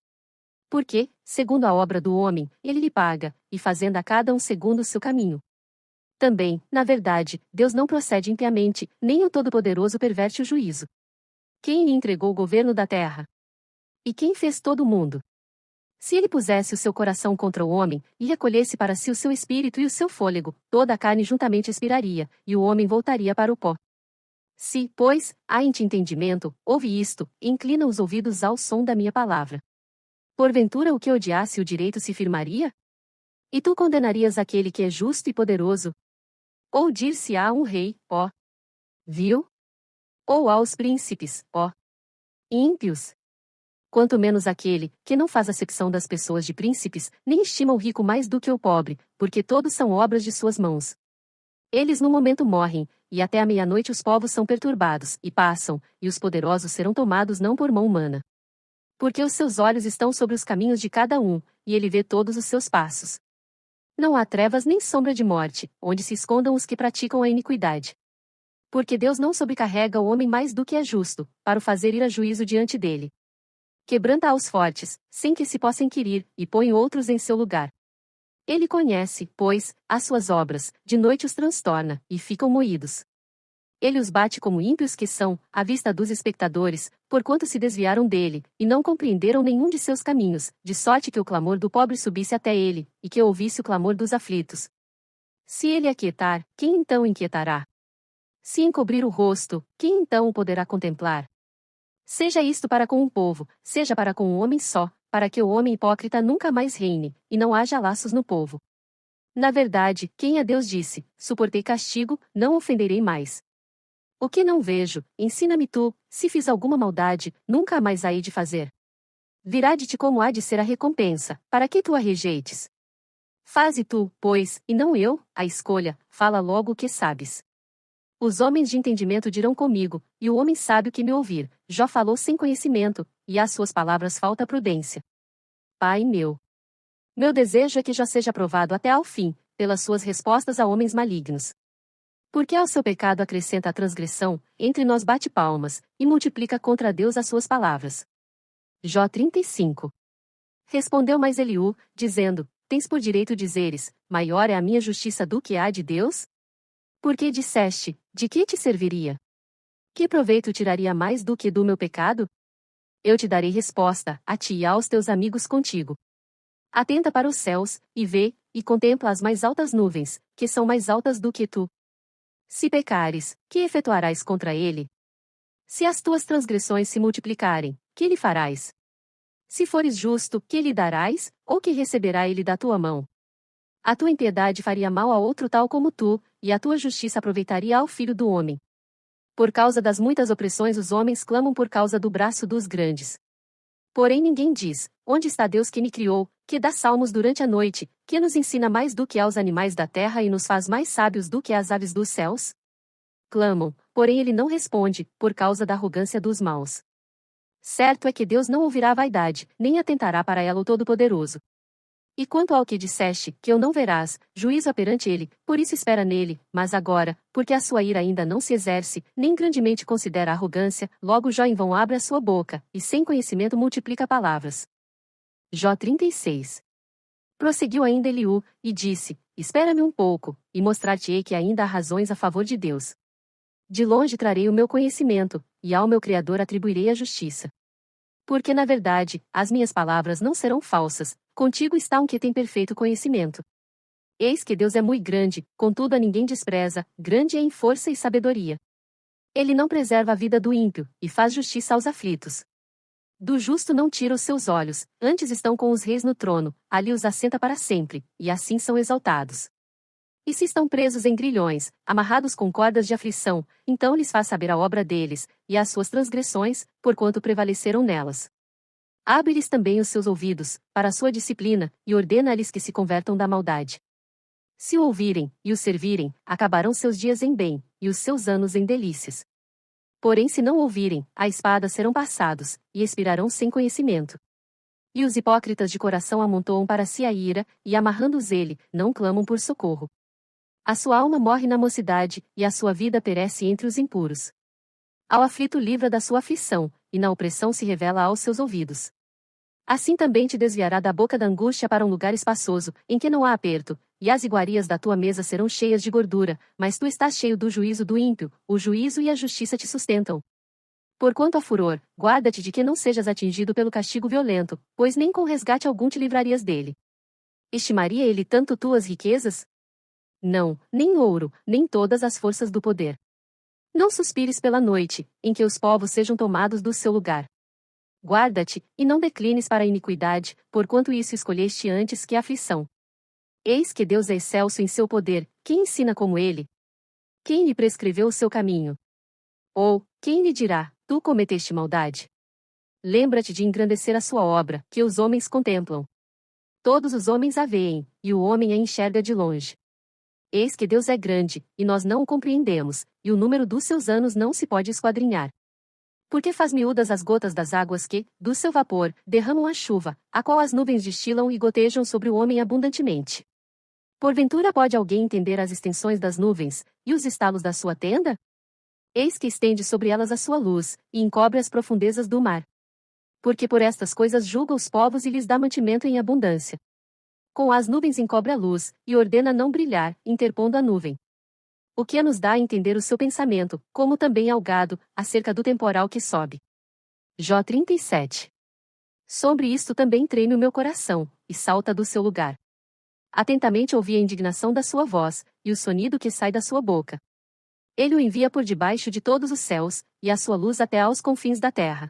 Porque, segundo a obra do homem, ele lhe paga, e fazendo a cada um segundo o seu caminho. Também, na verdade, Deus não procede impiamente, nem o Todo-Poderoso perverte o juízo. Quem lhe entregou o governo da terra? E quem fez todo o mundo? Se ele pusesse o seu coração contra o homem, e recolhesse para si o seu espírito e o seu fôlego, toda a carne juntamente expiraria, e o homem voltaria para o pó. Se, pois, há em ti entendimento, ouve isto, e inclina os ouvidos ao som da minha palavra. Porventura o que odiasse o direito se firmaria? E tu condenarias aquele que é justo e poderoso? Ou dir-se-á um rei, ó, vil? Ou aos príncipes, ó, ímpios? Quanto menos aquele, que não faz acepção das pessoas de príncipes, nem estima o rico mais do que o pobre, porque todos são obras de suas mãos. Eles no momento morrem, e até a meia-noite os povos são perturbados, e passam, e os poderosos serão tomados não por mão humana. Porque os seus olhos estão sobre os caminhos de cada um, e ele vê todos os seus passos. Não há trevas nem sombra de morte, onde se escondam os que praticam a iniquidade. Porque Deus não sobrecarrega o homem mais do que é justo, para o fazer ir a juízo diante dele. Quebranta aos fortes, sem que se possa inquirir, e põe outros em seu lugar. Ele conhece, pois, as suas obras, de noite os transtorna, e ficam moídos. Ele os bate como ímpios que são, à vista dos espectadores, porquanto se desviaram dele, e não compreenderam nenhum de seus caminhos, de sorte que o clamor do pobre subisse até ele, e que ouvisse o clamor dos aflitos. Se ele aquietar, quem então inquietará? Se encobrir o rosto, quem então o poderá contemplar? Seja isto para com um povo, seja para com um homem só, para que o homem hipócrita nunca mais reine, e não haja laços no povo. Na verdade, quem a Deus disse: Suportei castigo, não ofenderei mais. O que não vejo, ensina-me tu, se fiz alguma maldade, nunca mais hei de fazer. Virá de ti como há de ser a recompensa, para que tu a rejeites. Faze tu, pois, e não eu, a escolha, fala logo o que sabes. Os homens de entendimento dirão comigo, e o homem sábio que me ouvir, Jó falou sem conhecimento, e às suas palavras falta prudência. Pai meu. Meu desejo é que Jó seja aprovado até ao fim, pelas suas respostas a homens malignos. Porque ao seu pecado acrescenta a transgressão, entre nós bate palmas, e multiplica contra Deus as suas palavras. Jó 35. Respondeu mais Eliú, dizendo: Tens por direito dizeres: Maior é a minha justiça do que a de Deus? Porque disseste: De que te serviria? Que proveito tiraria mais do que do meu pecado? Eu te darei resposta, a ti e aos teus amigos contigo. Atenta para os céus, e vê, e contempla as mais altas nuvens, que são mais altas do que tu. Se pecares, que efetuarás contra ele? Se as tuas transgressões se multiplicarem, que lhe farás? Se fores justo, que lhe darás, ou que receberá ele da tua mão? A tua impiedade faria mal a outro tal como tu, e a tua justiça aproveitaria ao filho do homem. Por causa das muitas opressões os homens clamam por causa do braço dos grandes. Porém ninguém diz: Onde está Deus que me criou, que dá salmos durante a noite, que nos ensina mais do que aos animais da terra e nos faz mais sábios do que as aves dos céus? Clamam, porém ele não responde, por causa da arrogância dos maus. Certo é que Deus não ouvirá a vaidade, nem atentará para ela o Todo-Poderoso. E quanto ao que disseste, que eu não verás, juízo há perante ele, por isso espera nele, mas agora, porque a sua ira ainda não se exerce, nem grandemente considera a arrogância, logo Jó em vão abre a sua boca, e sem conhecimento multiplica palavras. Jó 36. Prosseguiu ainda Eliú, e disse, espera-me um pouco, e mostrar-te-ei que ainda há razões a favor de Deus. De longe trarei o meu conhecimento, e ao meu Criador atribuirei a justiça. Porque na verdade, as minhas palavras não serão falsas, contigo está um que tem perfeito conhecimento. Eis que Deus é muito grande, contudo a ninguém despreza, grande é em força e sabedoria. Ele não preserva a vida do ímpio, e faz justiça aos aflitos. Do justo não tira os seus olhos, antes estão com os reis no trono, ali os assenta para sempre, e assim são exaltados. E se estão presos em grilhões, amarrados com cordas de aflição, então lhes faz saber a obra deles, e as suas transgressões, porquanto prevaleceram nelas. Abre-lhes também os seus ouvidos, para a sua disciplina, e ordena-lhes que se convertam da maldade. Se o ouvirem, e o servirem, acabarão seus dias em bem, e os seus anos em delícias. Porém se não ouvirem, a espada serão passados, e expirarão sem conhecimento. E os hipócritas de coração amontoam para si a ira, e amarrando-os ele, não clamam por socorro. A sua alma morre na mocidade, e a sua vida perece entre os impuros. Ao aflito livra da sua aflição, e na opressão se revela aos seus ouvidos. Assim também te desviará da boca da angústia para um lugar espaçoso, em que não há aperto, e as iguarias da tua mesa serão cheias de gordura, mas tu estás cheio do juízo do ímpio, o juízo e a justiça te sustentam. Porquanto há furor, guarda-te de que não sejas atingido pelo castigo violento, pois nem com resgate algum te livrarias dele. Estimaria ele tanto tuas riquezas? Não, nem ouro, nem todas as forças do poder. Não suspires pela noite, em que os povos sejam tomados do seu lugar. Guarda-te, e não declines para a iniquidade, porquanto isso escolheste antes que a aflição. Eis que Deus é excelso em seu poder, quem ensina como ele? Quem lhe prescreveu o seu caminho? Ou, quem lhe dirá, tu cometeste maldade? Lembra-te de engrandecer a sua obra, que os homens contemplam. Todos os homens a veem, e o homem a enxerga de longe. Eis que Deus é grande, e nós não o compreendemos, e o número dos seus anos não se pode esquadrinhar. Porque faz miúdas as gotas das águas que, do seu vapor, derramam a chuva, a qual as nuvens destilam e gotejam sobre o homem abundantemente. Porventura pode alguém entender as extensões das nuvens, e os estalos da sua tenda? Eis que estende sobre elas a sua luz, e encobre as profundezas do mar. Porque por estas coisas julga os povos e lhes dá mantimento em abundância. Com as nuvens encobre a luz, e ordena não brilhar, interpondo a nuvem. O que nos dá a entender o seu pensamento, como também ao gado, acerca do temporal que sobe. Jó 37. Sobre isto também treme o meu coração, e salta do seu lugar. Atentamente ouvi a indignação da sua voz, e o sonido que sai da sua boca. Ele o envia por debaixo de todos os céus, e a sua luz até aos confins da terra.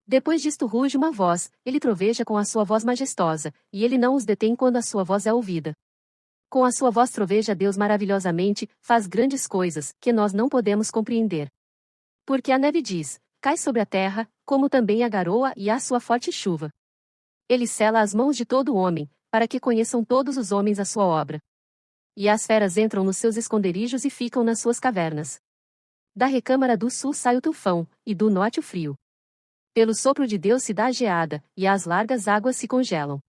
Depois disto ruge uma voz, ele troveja com a sua voz majestosa, e ele não os detém quando a sua voz é ouvida. Com a sua voz troveja Deus maravilhosamente, faz grandes coisas, que nós não podemos compreender. Porque a neve diz, cai sobre a terra, como também a garoa e a sua forte chuva. Ele sela as mãos de todo homem, para que conheçam todos os homens a sua obra. E as feras entram nos seus esconderijos e ficam nas suas cavernas. Da recâmara do sul sai o tufão, e do norte o frio. Pelo sopro de Deus se dá a geada, e as largas águas se congelam.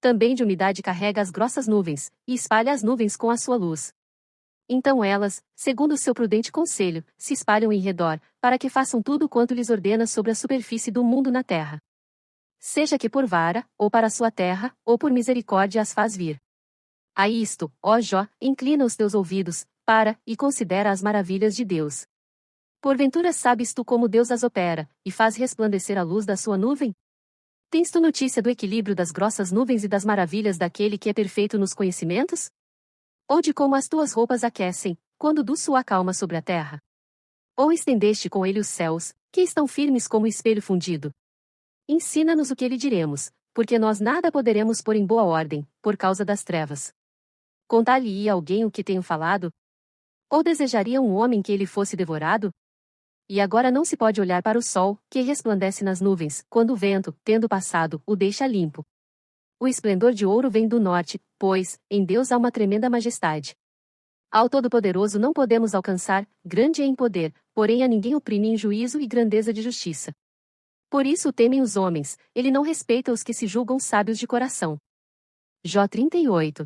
Também de umidade carrega as grossas nuvens, e espalha as nuvens com a sua luz. Então elas, segundo o seu prudente conselho, se espalham em redor, para que façam tudo quanto lhes ordena sobre a superfície do mundo na terra. Seja que por vara, ou para a sua terra, ou por misericórdia as faz vir. A isto, ó Jó, inclina os teus ouvidos, para, e considera as maravilhas de Deus. Porventura sabes tu como Deus as opera, e faz resplandecer a luz da sua nuvem? Tens tu notícia do equilíbrio das grossas nuvens e das maravilhas daquele que é perfeito nos conhecimentos? Ou de como as tuas roupas aquecem, quando do sul acalma sobre a terra? Ou estendeste com ele os céus, que estão firmes como espelho fundido? Ensina-nos o que lhe diremos, porque nós nada poderemos pôr em boa ordem, por causa das trevas. Contar-lhe-ia alguém o que tenho falado? Ou desejaria um homem que ele fosse devorado? E agora não se pode olhar para o sol, que resplandece nas nuvens, quando o vento, tendo passado, o deixa limpo. O esplendor de ouro vem do norte, pois, em Deus há uma tremenda majestade. Ao Todo-Poderoso não podemos alcançar, grande é em poder, porém a ninguém oprime em juízo e grandeza de justiça. Por isso o temem os homens, ele não respeita os que se julgam sábios de coração. Jó 38.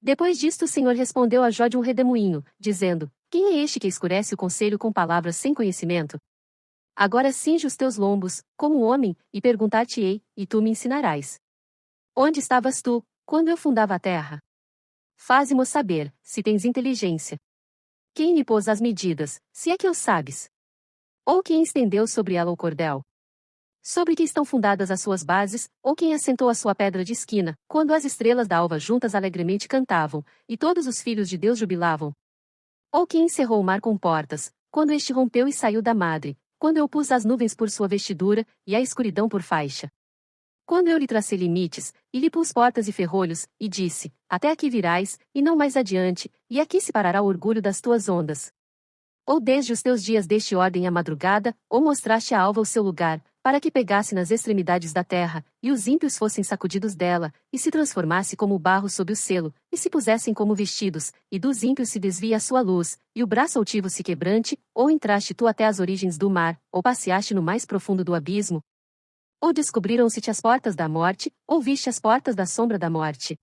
Depois disto o Senhor respondeu a Jó de um redemoinho, dizendo: Quem é este que escurece o conselho com palavras sem conhecimento? Agora cinge os teus lombos, como homem, e perguntar-te-ei, e tu me ensinarás. Onde estavas tu, quando eu fundava a terra? Faze-mo saber, se tens inteligência. Quem me pôs as medidas, se é que o sabes? Ou quem estendeu sobre ela o cordel? Sobre que estão fundadas as suas bases, ou quem assentou a sua pedra de esquina, quando as estrelas da alva juntas alegremente cantavam, e todos os filhos de Deus jubilavam? Ou quem encerrou o mar com portas, quando este rompeu e saiu da madre, quando eu pus as nuvens por sua vestidura, e a escuridão por faixa? Quando eu lhe tracei limites, e lhe pus portas e ferrolhos, e disse: Até aqui virás, e não mais adiante, e aqui se parará o orgulho das tuas ondas. Ou desde os teus dias deste ordem à madrugada, ou mostraste à alva o seu lugar, para que pegasse nas extremidades da terra, e os ímpios fossem sacudidos dela, e se transformasse como o barro sob o selo, e se pusessem como vestidos, e dos ímpios se desvia a sua luz, e o braço altivo se quebrante, ou entraste tu até as origens do mar, ou passeaste no mais profundo do abismo? Ou descobriram-se-te as portas da morte, ou viste as portas da sombra da morte?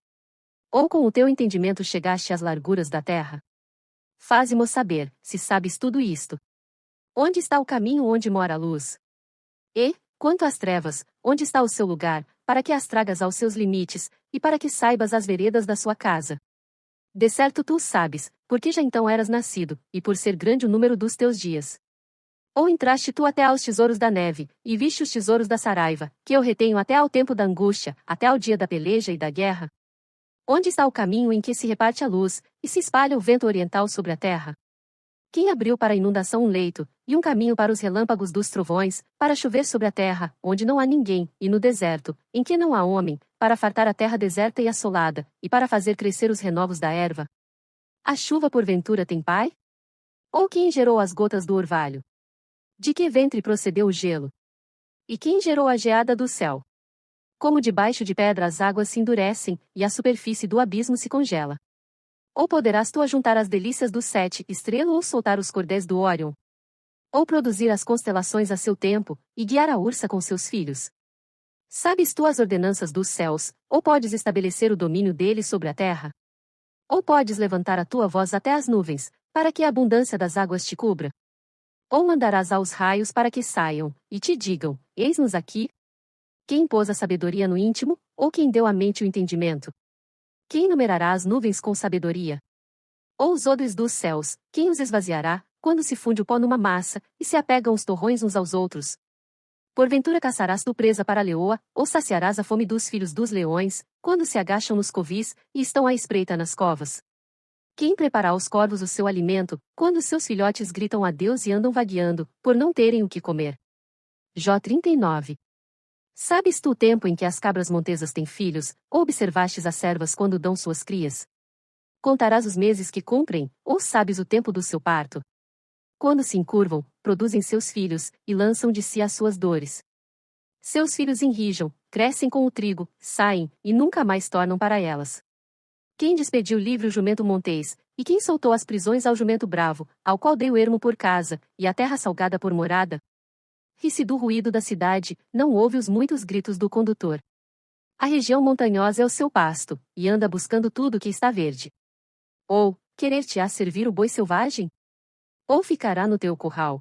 Ou com o teu entendimento chegaste às larguras da terra? Faze-mo saber, se sabes tudo isto. Onde está o caminho onde mora a luz? E, quanto às trevas, onde está o seu lugar, para que as tragas aos seus limites, e para que saibas as veredas da sua casa? De certo tu o sabes, porque já então eras nascido, e por ser grande o número dos teus dias. Ou entraste tu até aos tesouros da neve, e viste os tesouros da saraiva, que eu retenho até ao tempo da angústia, até ao dia da peleja e da guerra? Onde está o caminho em que se reparte a luz, e se espalha o vento oriental sobre a terra? Quem abriu para a inundação um leito, e um caminho para os relâmpagos dos trovões, para chover sobre a terra, onde não há ninguém, e no deserto, em que não há homem, para fartar a terra deserta e assolada, e para fazer crescer os renovos da erva? A chuva porventura tem pai? Ou quem gerou as gotas do orvalho? De que ventre procedeu o gelo? E quem gerou a geada do céu? Como debaixo de pedra as águas se endurecem, e a superfície do abismo se congela. Ou poderás tu ajuntar as delícias do sete estrela ou soltar os cordéis do Órion? Ou produzir as constelações a seu tempo, e guiar a ursa com seus filhos? Sabes tu as ordenanças dos céus, ou podes estabelecer o domínio deles sobre a terra? Ou podes levantar a tua voz até as nuvens, para que a abundância das águas te cubra? Ou mandarás aos raios para que saiam, e te digam: Eis-nos aqui? Quem pôs a sabedoria no íntimo, ou quem deu à mente o entendimento? Quem numerará as nuvens com sabedoria? Ou os odres dos céus, quem os esvaziará, quando se funde o pó numa massa, e se apegam os torrões uns aos outros? Porventura caçarás tu presa para a leoa, ou saciarás a fome dos filhos dos leões, quando se agacham nos covis, e estão à espreita nas covas? Quem preparará aos corvos o seu alimento, quando seus filhotes gritam a Deus e andam vagueando, por não terem o que comer? Jó 39. Sabes tu o tempo em que as cabras montesas têm filhos, ou observastes as servas quando dão suas crias? Contarás os meses que cumprem, ou sabes o tempo do seu parto? Quando se encurvam, produzem seus filhos, e lançam de si as suas dores. Seus filhos enrijam, crescem com o trigo, saem, e nunca mais tornam para elas. Quem despediu livre o jumento montês, e quem soltou as prisões ao jumento bravo, ao qual dei o ermo por casa, e a terra salgada por morada? Ri-se do ruído da cidade, não ouve os muitos gritos do condutor. A região montanhosa é o seu pasto, e anda buscando tudo que está verde. Ou, querer-te-á servir o boi selvagem? Ou ficará no teu curral?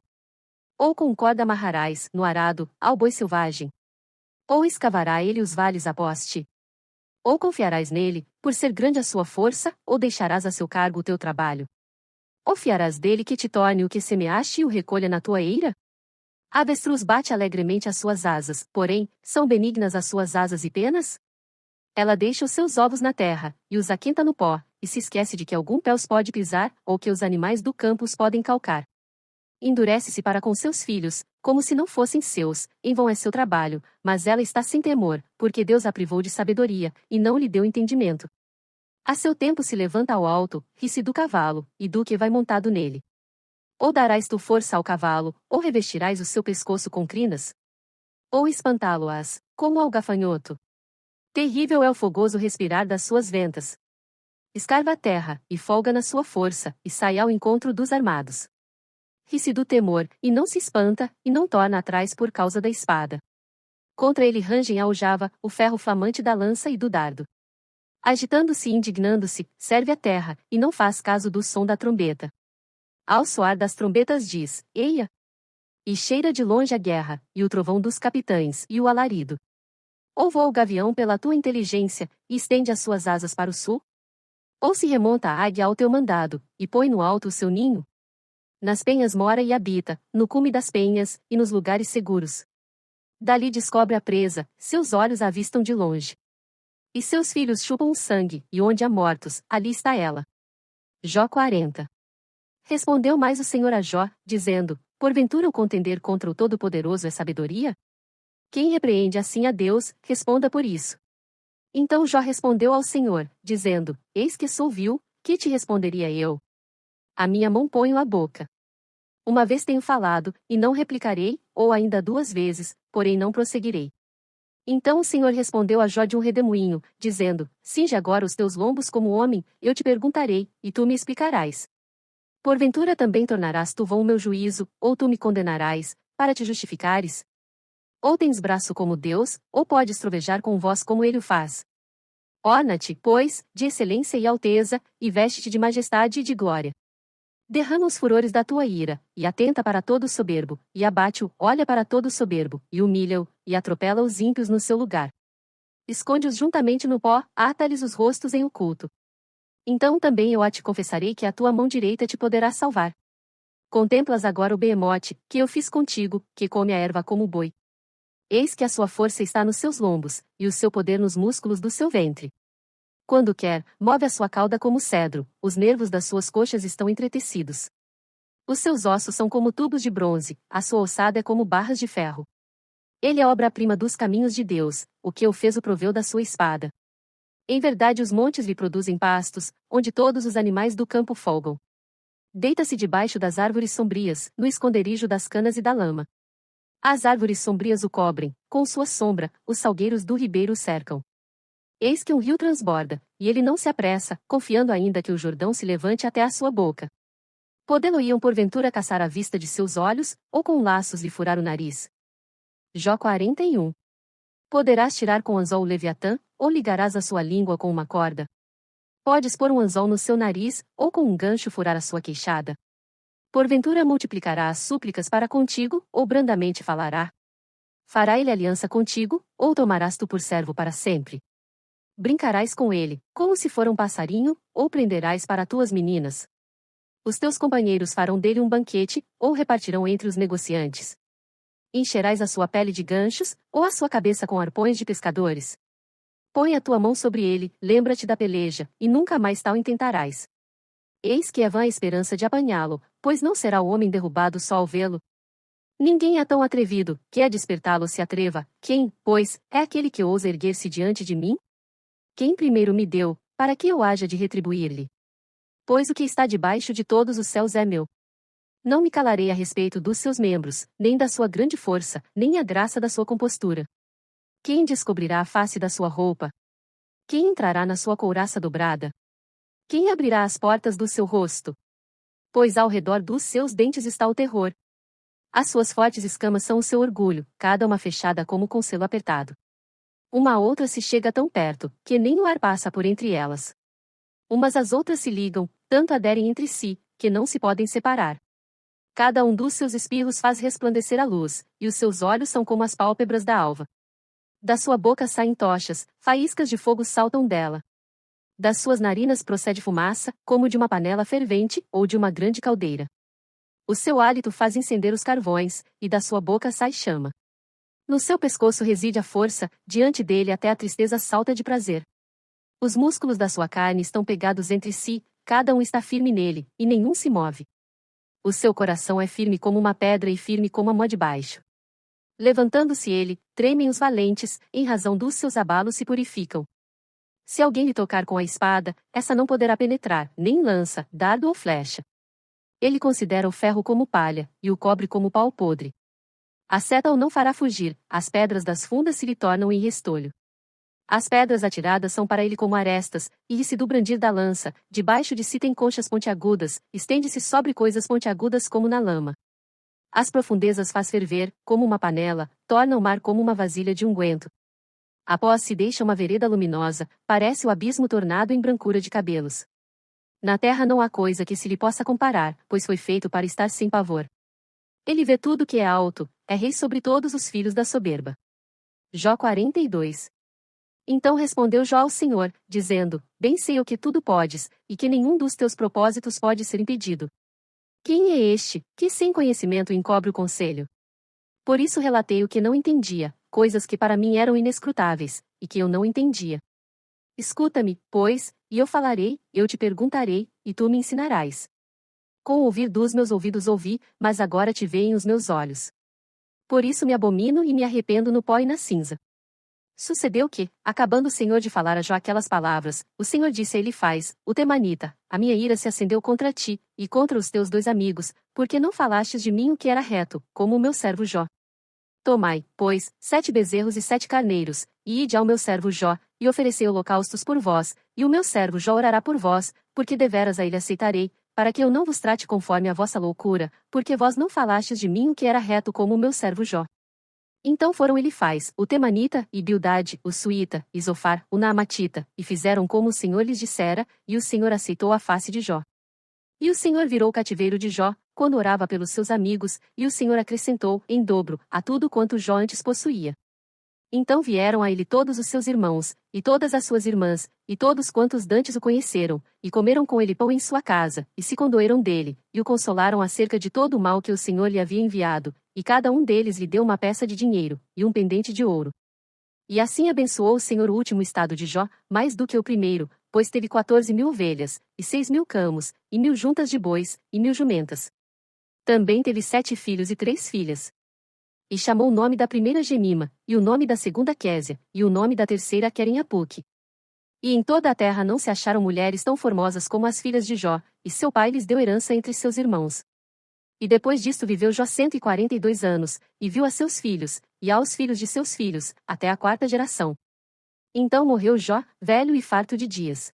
Ou com corda amarrarás, no arado, ao boi selvagem? Ou escavará ele os vales após ti? Ou confiarás nele, por ser grande a sua força, ou deixarás a seu cargo o teu trabalho? Ou fiarás dele que te torne o que semeaste e o recolha na tua eira? A avestruz bate alegremente as suas asas, porém, são benignas as suas asas e penas? Ela deixa os seus ovos na terra, e os aquenta no pó, e se esquece de que algum pé os pode pisar, ou que os animais do campo os podem calcar. Endurece-se para com seus filhos, como se não fossem seus, em vão é seu trabalho, mas ela está sem temor, porque Deus a privou de sabedoria, e não lhe deu entendimento. A seu tempo se levanta ao alto, ri-se do cavalo, e do que vai montado nele. Ou darás tu força ao cavalo, ou revestirás o seu pescoço com crinas? Ou espantá-lo-ás, como ao gafanhoto? Terrível é o fogoso respirar das suas ventas. Escarva a terra, e folga na sua força, e sai ao encontro dos armados. Ri-se do temor, e não se espanta, e não torna atrás por causa da espada. Contra ele rangem a aljava, o ferro flamante da lança e do dardo. Agitando-se e indignando-se, serve a terra, e não faz caso do som da trombeta. Ao soar das trombetas diz, eia! E cheira de longe a guerra, e o trovão dos capitães, e o alarido. Ou voa o gavião pela tua inteligência, e estende as suas asas para o sul? Ou se remonta a águia ao teu mandado, e põe no alto o seu ninho? Nas penhas mora e habita, no cume das penhas, e nos lugares seguros. Dali descobre a presa, seus olhos a avistam de longe. E seus filhos chupam o sangue, e onde há mortos, ali está ela. Jó 40. Respondeu mais o Senhor a Jó, dizendo, porventura o contender contra o Todo-Poderoso é sabedoria? Quem repreende assim a Deus, responda por isso. Então Jó respondeu ao Senhor, dizendo, eis que sou vil, que te responderia eu? A minha mão ponho à boca. Uma vez tenho falado, e não replicarei, ou ainda 2 vezes, porém não prosseguirei. Então o Senhor respondeu a Jó de um redemoinho, dizendo, cinge agora os teus lombos como homem, eu te perguntarei, e tu me explicarás. Porventura também tornarás tu vão o meu juízo, ou tu me condenarás, para te justificares? Ou tens braço como Deus, ou podes trovejar com voz como ele o faz. Orna-te, pois, de excelência e alteza, e veste-te de majestade e de glória. Derrama os furores da tua ira, e atenta para todo soberbo, e abate-o, olha para todo soberbo, e humilha-o, e atropela os ímpios no seu lugar. Esconde-os juntamente no pó, ata-lhes os rostos em oculto. Então também eu a te confessarei que a tua mão direita te poderá salvar. Contemplas agora o behemote, que eu fiz contigo, que come a erva como o boi. Eis que a sua força está nos seus lombos, e o seu poder nos músculos do seu ventre. Quando quer, move a sua cauda como cedro, os nervos das suas coxas estão entretecidos. Os seus ossos são como tubos de bronze, a sua ossada é como barras de ferro. Ele é obra-prima dos caminhos de Deus, o que o fez o proveu da sua espada. Em verdade os montes lhe produzem pastos, onde todos os animais do campo folgam. Deita-se debaixo das árvores sombrias, no esconderijo das canas e da lama. As árvores sombrias o cobrem, com sua sombra, os salgueiros do ribeiro o cercam. Eis que um rio transborda, e ele não se apressa, confiando ainda que o Jordão se levante até a sua boca. Podê-lo-iam porventura caçar à vista de seus olhos, ou com laços lhe furar o nariz? Jó 41. Poderás tirar com anzol o Leviatã, ou ligarás a sua língua com uma corda? Podes pôr um anzol no seu nariz, ou com um gancho furar a sua queixada? Porventura multiplicará as súplicas para contigo, ou brandamente falará? Fará ele aliança contigo, ou tomarás tu por servo para sempre? Brincarás com ele, como se for um passarinho, ou prenderás para tuas meninas? Os teus companheiros farão dele um banquete, ou repartirão entre os negociantes? Encherás a sua pele de ganchos, ou a sua cabeça com arpões de pescadores? Põe a tua mão sobre ele, lembra-te da peleja, e nunca mais tal intentarás. Eis que é vã a esperança de apanhá-lo, pois não será o homem derrubado só ao vê-lo. Ninguém é tão atrevido, que a despertá-lo se atreva, quem, pois, é aquele que ousa erguer-se diante de mim? Quem primeiro me deu, para que eu haja de retribuir-lhe? Pois o que está debaixo de todos os céus é meu. Não me calarei a respeito dos seus membros, nem da sua grande força, nem a graça da sua compostura. Quem descobrirá a face da sua roupa? Quem entrará na sua couraça dobrada? Quem abrirá as portas do seu rosto? Pois ao redor dos seus dentes está o terror. As suas fortes escamas são o seu orgulho, cada uma fechada como com selo apertado. Uma a outra se chega tão perto, que nem o ar passa por entre elas. Umas às outras se ligam, tanto aderem entre si, que não se podem separar. Cada um dos seus espirros faz resplandecer a luz, e os seus olhos são como as pálpebras da alva. Da sua boca saem tochas, faíscas de fogo saltam dela. Das suas narinas procede fumaça, como de uma panela fervente, ou de uma grande caldeira. O seu hálito faz incender os carvões, e da sua boca sai chama. No seu pescoço reside a força, diante dele até a tristeza salta de prazer. Os músculos da sua carne estão pegados entre si, cada um está firme nele, e nenhum se move. O seu coração é firme como uma pedra e firme como a mó de baixo. Levantando-se ele, tremem os valentes, em razão dos seus abalos se purificam. Se alguém lhe tocar com a espada, essa não poderá penetrar, nem lança, dardo ou flecha. Ele considera o ferro como palha, e o cobre como pau podre. A seta o não fará fugir, as pedras das fundas se lhe tornam em restolho. As pedras atiradas são para ele como arestas, e se do brandir da lança, debaixo de si tem conchas pontiagudas, estende-se sobre coisas pontiagudas como na lama. As profundezas faz ferver, como uma panela, torna o mar como uma vasilha de unguento. Após se deixa uma vereda luminosa, parece o abismo tornado em brancura de cabelos. Na terra não há coisa que se lhe possa comparar, pois foi feito para estar sem pavor. Ele vê tudo que é alto, é rei sobre todos os filhos da soberba. Jó 42. Então respondeu Jó ao Senhor, dizendo: Bem sei o que tudo podes, e que nenhum dos teus propósitos pode ser impedido. Quem é este, que sem conhecimento encobre o conselho? Por isso relatei o que não entendia, coisas que para mim eram inescrutáveis, e que eu não entendia. Escuta-me, pois, e eu falarei, eu te perguntarei, e tu me ensinarás. Com o ouvir dos meus ouvidos ouvi, mas agora te veem os meus olhos. Por isso me abomino e me arrependo no pó e na cinza. Sucedeu que, acabando o Senhor de falar a Jó aquelas palavras, o Senhor disse a Elifaz, o temanita: A minha ira se acendeu contra ti, e contra os teus dois amigos, porque não falastes de mim o que era reto, como o meu servo Jó. Tomai, pois, 7 bezerros e 7 carneiros, e ide ao meu servo Jó, e oferecei holocaustos por vós, e o meu servo Jó orará por vós, porque deveras a ele aceitarei, para que eu não vos trate conforme a vossa loucura, porque vós não falastes de mim o que era reto como o meu servo Jó. Então foram Elifaz, o temanita, e Bildade, o suíta, e Zofar, o naamatita, e fizeram como o Senhor lhes dissera, e o Senhor aceitou a face de Jó. E o Senhor virou o cativeiro de Jó, quando orava pelos seus amigos, e o Senhor acrescentou, em dobro, a tudo quanto Jó antes possuía. Então vieram a ele todos os seus irmãos, e todas as suas irmãs, e todos quantos dantes o conheceram, e comeram com ele pão em sua casa, e se condoeram dele, e o consolaram acerca de todo o mal que o Senhor lhe havia enviado, e cada um deles lhe deu uma peça de dinheiro, e um pendente de ouro. E assim abençoou o Senhor o último estado de Jó, mais do que o primeiro, pois teve 14.000 ovelhas, e 6.000 camos, e 1.000 juntas de bois, e 1.000 jumentas. Também teve 7 filhos e 3 filhas. E chamou o nome da primeira Gemima, e o nome da segunda Késia, e o nome da terceira Queren-Apuque. E em toda a terra não se acharam mulheres tão formosas como as filhas de Jó, e seu pai lhes deu herança entre seus irmãos. E depois disto viveu Jó 142 anos, e viu a seus filhos, e aos filhos de seus filhos, até a 4ª geração. Então morreu Jó, velho e farto de dias.